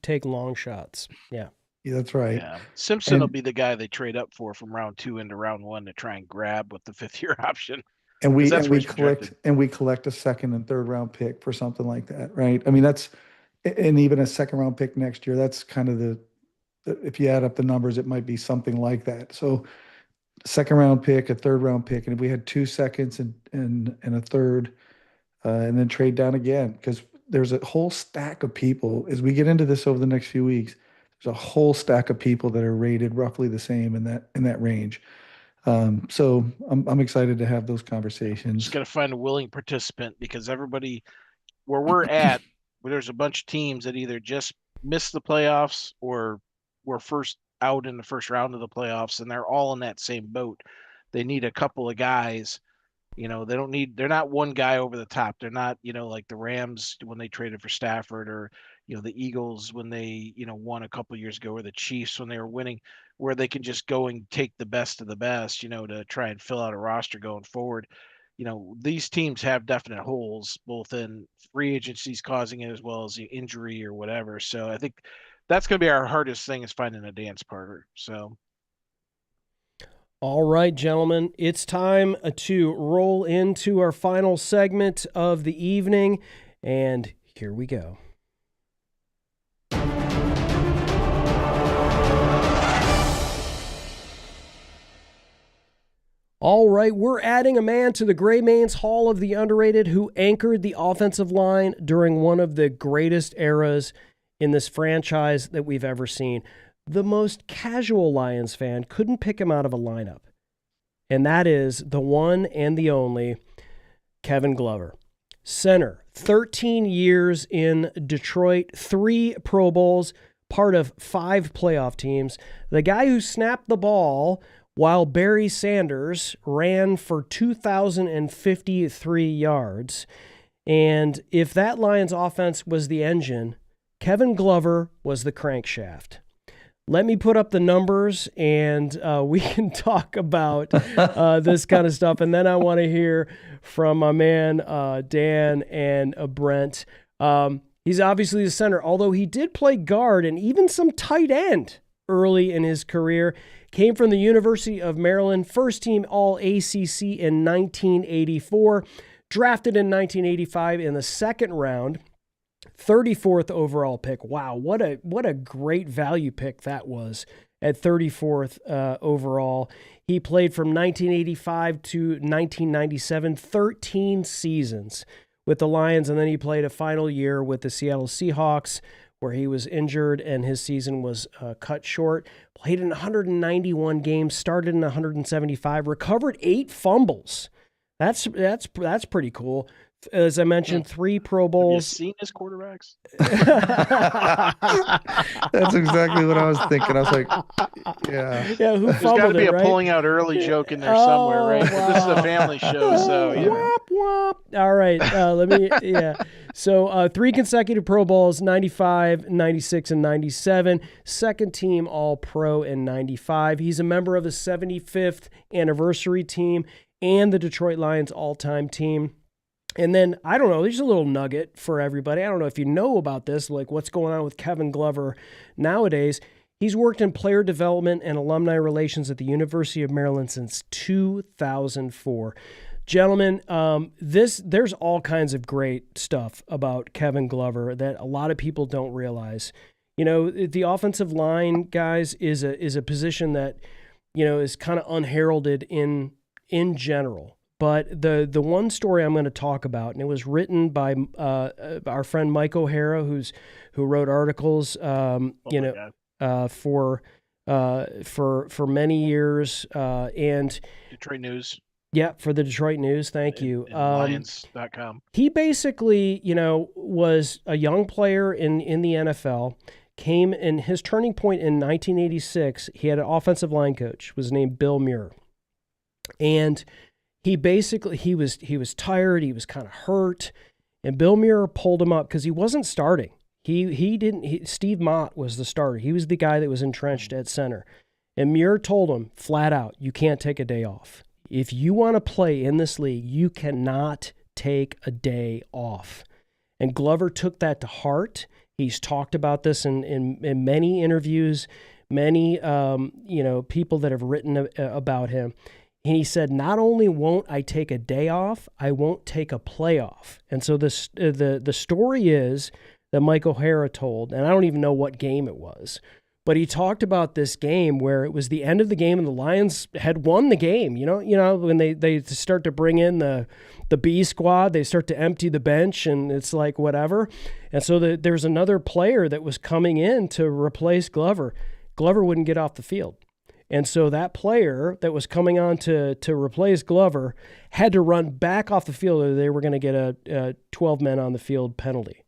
take long shots. Yeah. Yeah, that's right. Yeah. Simpson will be the guy they trade up for from round 2 into round 1 to try and grab with the 5th-year option. And we collect a 2nd and 3rd round pick for something like that, right? I mean, and even a 2nd round pick next year. That's kind of if you add up the numbers, it might be something like that. So, 2nd round pick, a 3rd round pick, and if we had 2 seconds and a 3rd, and then trade down again, because there's a whole stack of people as we get into this over the next few weeks. There's a whole stack of people that are rated roughly the same in that range. So I'm excited to have those conversations. Just got to find a willing participant, because everybody where we're at, where there's a bunch of teams that either just missed the playoffs or were first out in the 1st round of the playoffs, and they're all in that same boat. They need a couple of guys. They're not one guy over the top. They're not, like the Rams when they traded for Stafford, or, the Eagles when they, won a couple of years ago, or the Chiefs when they were winning, where they can just go and take the best of the best, to try and fill out a roster going forward. These teams have definite holes, both in free agencies causing it as well as the injury or whatever. So I think that's going to be our hardest thing, is finding a dance partner. So. All right, gentlemen, it's time to roll into our final segment of the evening, and here we go. All right, we're adding a man to the Gray Mains Hall of the Underrated who anchored the offensive line during one of the greatest eras in this franchise that we've ever seen. The most casual Lions fan couldn't pick him out of a lineup. And that is the one and the only Kevin Glover. Center, 13 years in Detroit, 3 Pro Bowls, part of 5 playoff teams. The guy who snapped the ball while Barry Sanders ran for 2,053 yards. And if that Lions offense was the engine, Kevin Glover was the crankshaft. Let me put up the numbers, and we can talk about this kind of stuff. And then I want to hear from my man, Dan and Brent. He's obviously the center, although he did play guard and even some tight end early in his career. Came from the University of Maryland, first team All-ACC in 1984, drafted in 1985 in the second round. 34th overall pick. Wow, what a great value pick that was at 34th overall. He played from 1985 to 1997, 13 seasons with the Lions, and then he played a final year with the Seattle Seahawks where he was injured and his season was cut short. Played in 191 games, started in 175, recovered 8 fumbles. That's pretty cool. As I mentioned, 3 Pro Bowls. Have you seen his quarterbacks? That's exactly what I was thinking. I was like, yeah. Yeah, who There's got to fumbled be it, a right? pulling out early joke in there somewhere, right? Wow. This is a family show, so you know. Wop, wop. All right, So 3 consecutive Pro Bowls, 95, 96, and 97. Second team All-Pro in 95. He's a member of the 75th anniversary team and the Detroit Lions all-time team. And then, I don't know, there's a little nugget for everybody. I don't know if you know about this, like what's going on with Kevin Glover nowadays. He's worked in player development and alumni relations at the University of Maryland since 2004. Gentlemen, there's all kinds of great stuff about Kevin Glover that a lot of people don't realize. You know, the offensive line, guys, is a position that, you know, is kind of unheralded in general. But the one story I'm going to talk about, and it was written by our friend Mike O'Hara, who wrote articles, for many years, and Detroit News. Yeah, for the Detroit News. Thank you. Lions.com. He basically, you know, was a young player in the NFL. Came in his turning point in 1986. He had an offensive line coach, was named Bill Muir, and he was tired. He was kind of hurt, and Bill Muir pulled him up because he wasn't starting. Steve Mott was the starter. He was the guy that was entrenched at center, and Muir told him flat out, "You can't take a day off. If you want to play in this league, you cannot take a day off." And Glover took that to heart. He's talked about this in many interviews, many people that have written about him. And he said, not only won't I take a day off, I won't take a playoff. And so the story is that Mike O'Hara told, and I don't even know what game it was, but he talked about this game where it was the end of the game and the Lions had won the game. You know when they start to bring in the B squad, they start to empty the bench, and it's like whatever. And so there's another player that was coming in to replace Glover. Glover wouldn't get off the field. And so that player that was coming on to replace Glover had to run back off the field or they were going to get a 12 men on the field penalty.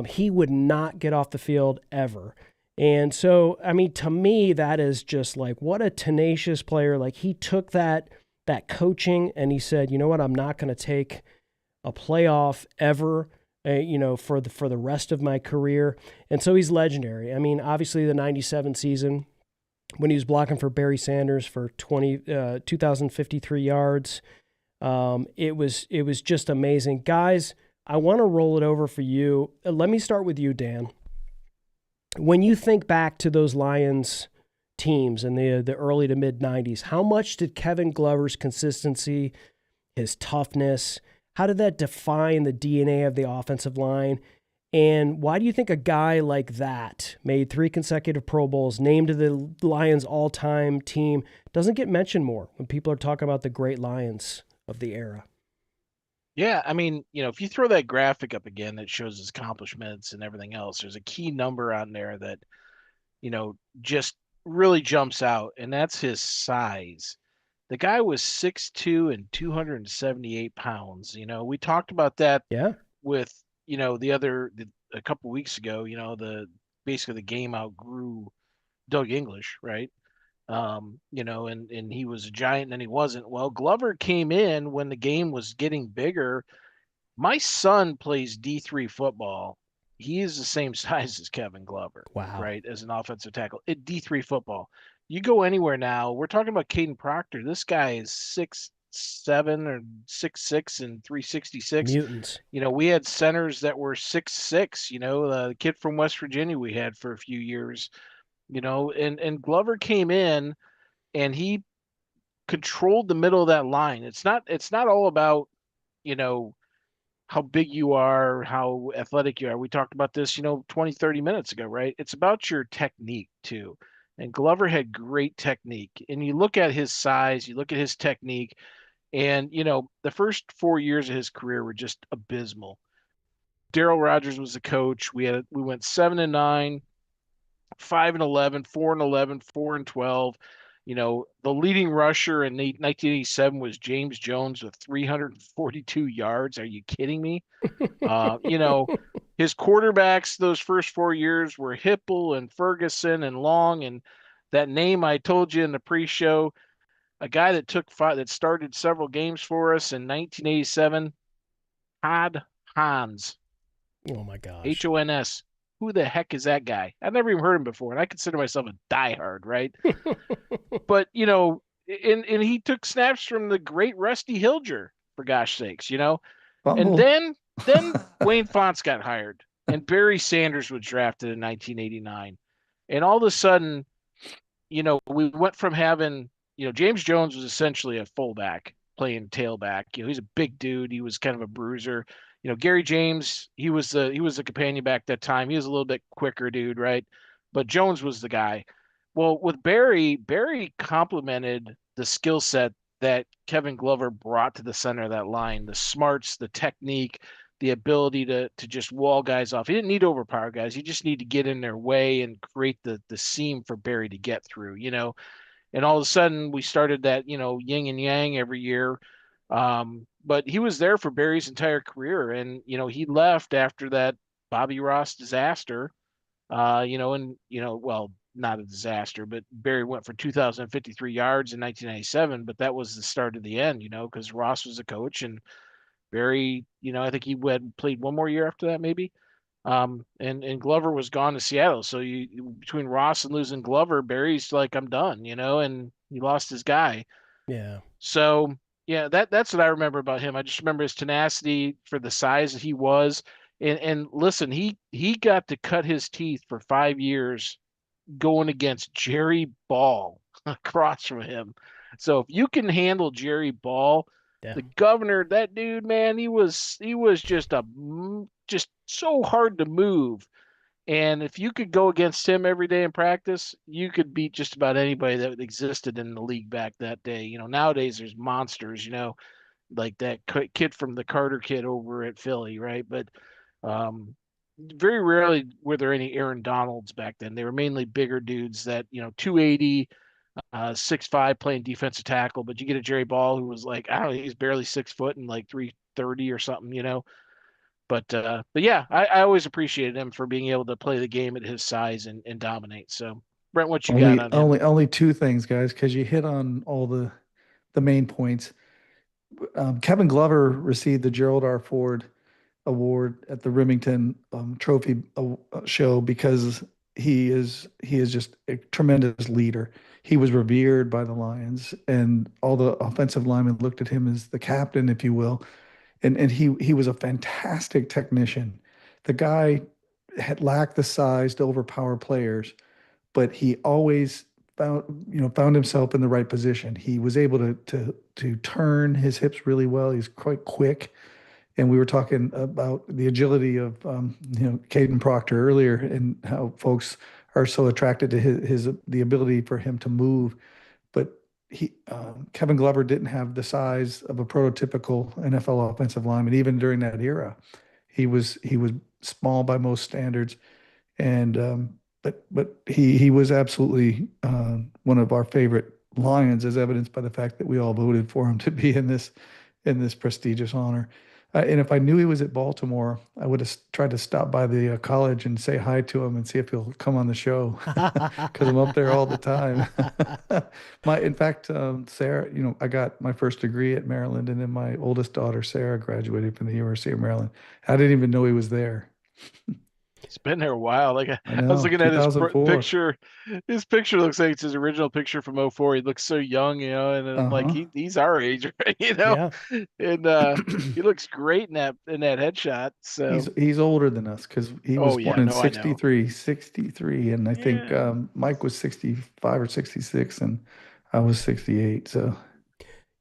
He would not get off the field ever. And so, I mean, to me, that is just like, what a tenacious player. Like, he took that coaching and he said, you know what, I'm not going to take a playoff ever, for the rest of my career. And so he's legendary. I mean, obviously the 97 season, when he was blocking for Barry Sanders for 2,053 yards. It was just amazing. Guys, I want to roll it over for you. Let me start with you, Dan. When you think back to those Lions teams in the early to mid-'90s, how much did Kevin Glover's consistency, his toughness, how did that define the DNA of the offensive line? And why do you think a guy like that made 3 consecutive Pro Bowls, named to the Lions all-time team, doesn't get mentioned more when people are talking about the great Lions of the era? Yeah, I mean, if you throw that graphic up again that shows his accomplishments and everything else, there's a key number on there that, just really jumps out, and that's his size. The guy was 6'2" and 278 pounds. We talked about that Yeah. with, a couple weeks ago, basically the game outgrew Doug English, right? And he was a giant and then he wasn't. Well, Glover came in when the game was getting bigger. My son plays D3 football. He is the same size as Kevin Glover, Wow. right? As an offensive tackle at D3 football. You go anywhere now, we're talking about Caden Proctor. This guy is 6'7" or 6'6" and 366. Mutants. We had centers that were 6'6", the kid from West Virginia we had for a few years, and Glover came in and he controlled the middle of that line. It's not all about, you know, how big you are, how athletic you are. We talked about this, 20, 30 minutes ago, right? It's about your technique too. And Glover had great technique. And you look at his size, you look at his technique, and the first 4 years of his career were just abysmal. Daryl Rogers was the coach. We went 7-9, 5-11, 4-11, 4-12. The leading rusher in 1987 was James Jones with 342 yards. Are you kidding me? Uh, you know, his quarterbacks those first 4 years were Hipple and Ferguson and Long, and that name I told you in the pre-show, a guy that started several games for us in 1987, Todd Hans, Oh my gosh. Hons. Who the heck is that guy? I've never even heard him before, and I consider myself a diehard, right? But and he took snaps from the great Rusty Hilger, for gosh sakes, And Fumble. then Wayne Fonts got hired, and Barry Sanders was drafted in 1989, and all of a sudden, we went from having, James Jones was essentially a fullback playing tailback. He's a big dude. He was kind of a bruiser. Gary James, he was the companion back that time. He was a little bit quicker dude, right? But Jones was the guy. Well, with Barry complemented the skill set that Kevin Glover brought to the center of that line, the smarts, the technique, the ability to just wall guys off. He didn't need to overpower guys. He just need to get in their way and create the seam for Barry to get through, And all of a sudden we started that, yin and yang every year. But he was there for Barry's entire career. And, he left after that Bobby Ross disaster, well, not a disaster, but Barry went for 2,053 yards in 1997, but that was the start of the end, because Ross was a coach and Barry, I think he had played one more year after that, maybe. And Glover was gone to Seattle. So between Ross and losing Glover, Barry's like, I'm done, and he lost his guy. Yeah. So yeah, that's what I remember about him. I just remember his tenacity for the size that he was. And listen, he got to cut his teeth for 5 years going against Jerry Ball across from him. So if you can handle Jerry Ball, Yeah. the governor, that dude, man, he was just so hard to move. And if you could go against him every day in practice, you could beat just about anybody that existed in the league back that day. Nowadays there's monsters, like that kid from the Carter kid over at Philly, right? But very rarely were there any Aaron Donalds back then. They were mainly bigger dudes that, 280, 6'5", playing defensive tackle. But you get a Jerry Ball who was like, I don't know, he's barely 6 foot and like 330 or something. But yeah, I always appreciated him for being able to play the game at his size and dominate. So Brent, what you got Only on him? only only two things, guys, because you hit on all the main points. Kevin Glover received the Gerald R. Ford Award at the Remington Trophy show because he is just a tremendous leader. He was revered by the Lions, and all the offensive linemen looked at him as the captain, if you will. And he was a fantastic technician. The guy had lacked the size to overpower players, but he always found himself in the right position. He was able to turn his hips really well. He's quite quick. And we were talking about the agility of Caden Proctor earlier, and how folks are so attracted to his the ability for him to move. But Kevin Glover didn't have the size of a prototypical NFL offensive lineman, even during that era. He was small by most standards, and but he was absolutely one of our favorite Lions, as evidenced by the fact that we all voted for him to be in this prestigious honor. And if I knew he was at Baltimore, I would have tried to stop by the college and say hi to him and see if he'll come on the show because I'm up there all the time. In fact, Sarah, I got my first degree at Maryland, and then my oldest daughter, Sarah, graduated from the University of Maryland. I didn't even know he was there. He's been there a while. Like I I was know, looking at his 2004. picture. His picture looks like it's his original picture from '04. He looks so young, and I'm like, Uh-huh. he's our age, right? Yeah. And he looks great in that headshot. So, He's older than us because he was oh born yeah, in no, I know. 63, and I think Yeah, Mike was 65 or 66, and I was 68. So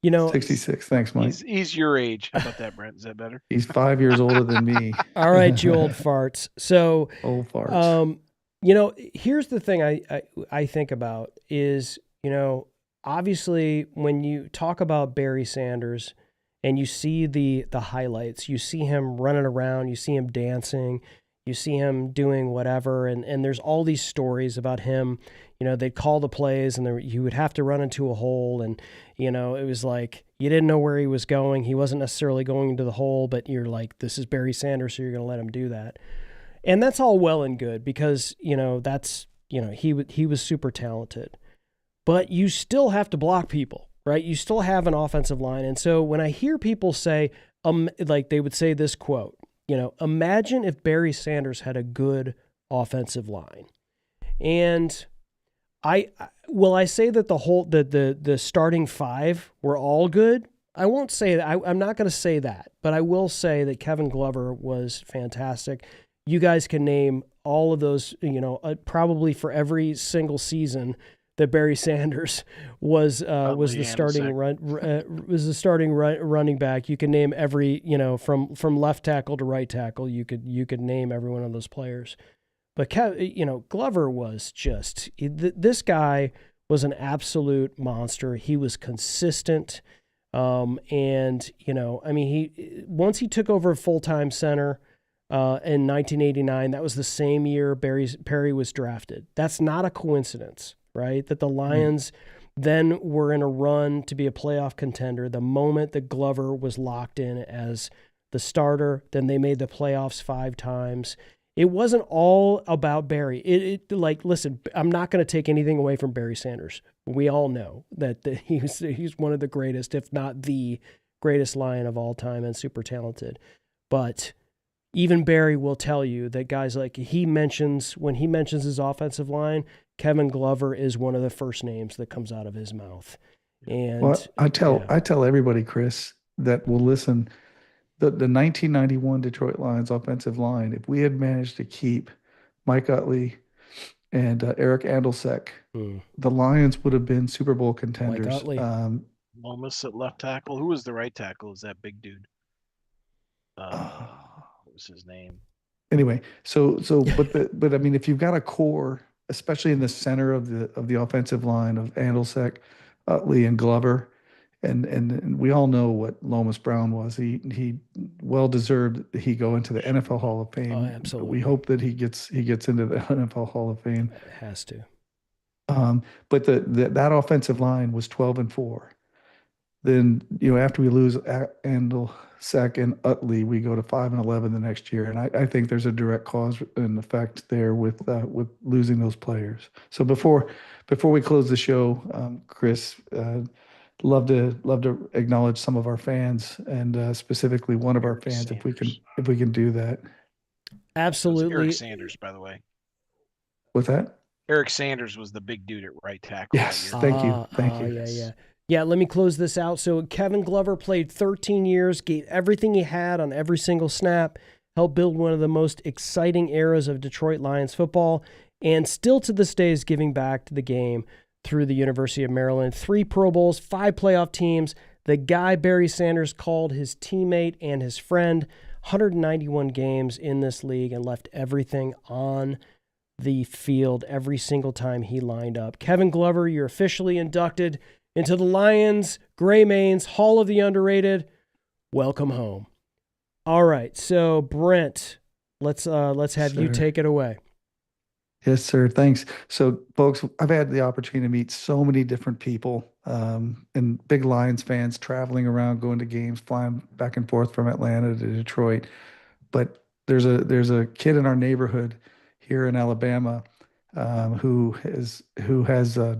You know, 66. Thanks, Mike. he's your age. How about that, Brent? Is that better? He's 5 years older than me. all right, you old farts. So, Old farts. here's the thing I think about is, obviously when you talk about Barry Sanders and you see the highlights, you see him running around, you see him dancing, you see him doing whatever, and there's all these stories about him. They'd call the plays and you would have to run into a hole, and it was like you didn't know where he was going. He wasn't necessarily going into the hole, but you're like, this is Barry Sanders, so you're going to let him do that. And that's all well and good because, that's, he was super talented. But you still have to block people, right? You still have an offensive line. And so when I hear people say, like they would say this quote, imagine if Barry Sanders had a good offensive line. And I say that the starting five were all good. I won't say that. I'm not going to say that, but I will say that Kevin Glover was fantastic. You guys can name all of those, probably for every single season that Barry Sanders was the starting running back. You can name every, from left tackle to right tackle. You could name every one of those players. But Glover was just this guy was an absolute monster. He was consistent, and once he took over full-time center in 1989, that was the same year Perry was drafted. That's not a coincidence, right? That the Lions then were in a run to be a playoff contender. The moment that Glover was locked in as the starter, then they made the playoffs 5 times. It wasn't all about Barry. Listen, I'm not going to take anything away from Barry Sanders. We all know that he's one of the greatest, if not the greatest Lion of all time and super talented. But even Barry will tell you that guys like when he mentions his offensive line, Kevin Glover is one of the first names that comes out of his mouth. And I tell everybody, Chris, that will listen, the 1991 Detroit Lions offensive line, if we had managed to keep Mike Utley and Eric Andelsek, the Lions would have been Super Bowl contenders. Mike Utley. Lomas at left tackle. Who was the right tackle? Is that big dude? What was his name? Anyway, but I mean, if you've got a core, especially in the center of the offensive line of Andelsek, Utley, and Glover, and we all know what Lomas Brown was. He well deserved he go into the NFL Hall of Fame. Oh, absolutely. We hope that he gets into the NFL Hall of Fame. It has to. But that offensive line was 12-4. Then after we lose Andelsek and Utley, we go to 5-11 the next year, and I think there's a direct cause and effect there with losing those players. So before we close the show, Chris, love to acknowledge some of our fans and specifically one of our fans, if we can do that. Absolutely. Eric Sanders, by the way. What's that? Eric Sanders was the big dude at right tackle. Yes, thank you. Yeah, let me close this out. So Kevin Glover played 13 years, gave everything he had on every single snap, helped build one of the most exciting eras of Detroit Lions football, and still to this day is giving back to the game through the University of Maryland. 3 Pro Bowls, 5 playoff teams. The guy Barry Sanders called his teammate and his friend. 191 games in this league and left everything on the field every single time he lined up. Kevin Glover, you're officially inducted into the Lions, Gray Manes, Hall of the Underrated. Welcome home. All right, so Brent, let's have you take it away. Yes, sir. Thanks. So, folks, I've had the opportunity to meet so many different people, and big Lions fans traveling around, going to games, flying back and forth from Atlanta to Detroit. But there's a kid in our neighborhood here in Alabama, who has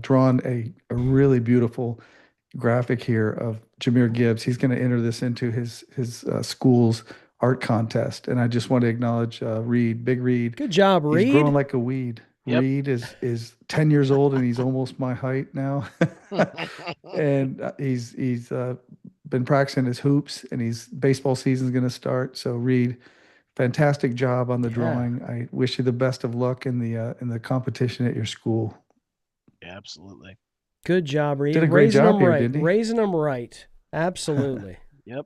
drawn a really beautiful graphic here of Jahmyr Gibbs. He's going to enter this into his school's art contest, and I just want to acknowledge Reed, Big Reed. Good job, Reed. He's growing like a weed. Yep. Reed is 10 years old, and he's almost my height now. And he's been practicing his hoops, and baseball season's going to start. So Reed, fantastic job on the drawing. I wish you the best of luck in the competition at your school. Yeah, absolutely. Good job, Reed. Did a great job here, right. didn't he? Raising them right. Absolutely. Yep.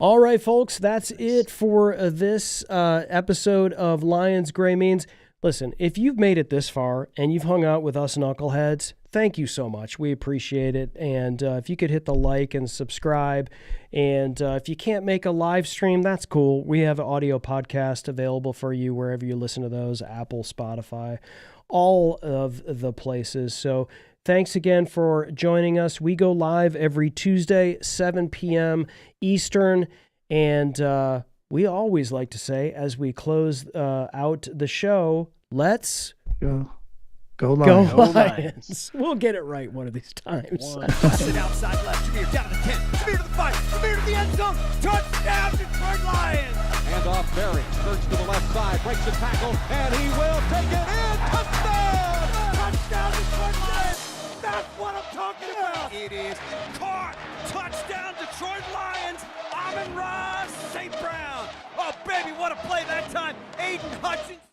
All right, folks, that's it for this episode of Lions Gray Means. Listen, if you've made it this far and you've hung out with us knuckleheads, thank you so much. We appreciate it. And if you could hit the like and subscribe, and if you can't make a live stream, that's cool. We have an audio podcast available for you wherever you listen to those, Apple, Spotify, all of the places. So thanks again for joining us. We go live every Tuesday, 7 p.m. Eastern, and we always like to say, as we close out the show, let's Go go Lions. Lions. We'll get it right one of these times. Sit outside left. Jahmyr down to the 10. Jahmyr to the 5. Jahmyr to the end zone. Touchdown, Detroit Lions. And off Berry, skirts to the left side, breaks the tackle, and he will take it in. Touchdown! Touchdown, Detroit Lions. That's what I'm talking about. It is caught. Touchdown, Detroit Lions. Amon-Ra St. Brown. Oh, baby, what a play that time. Aiden Hutchinson.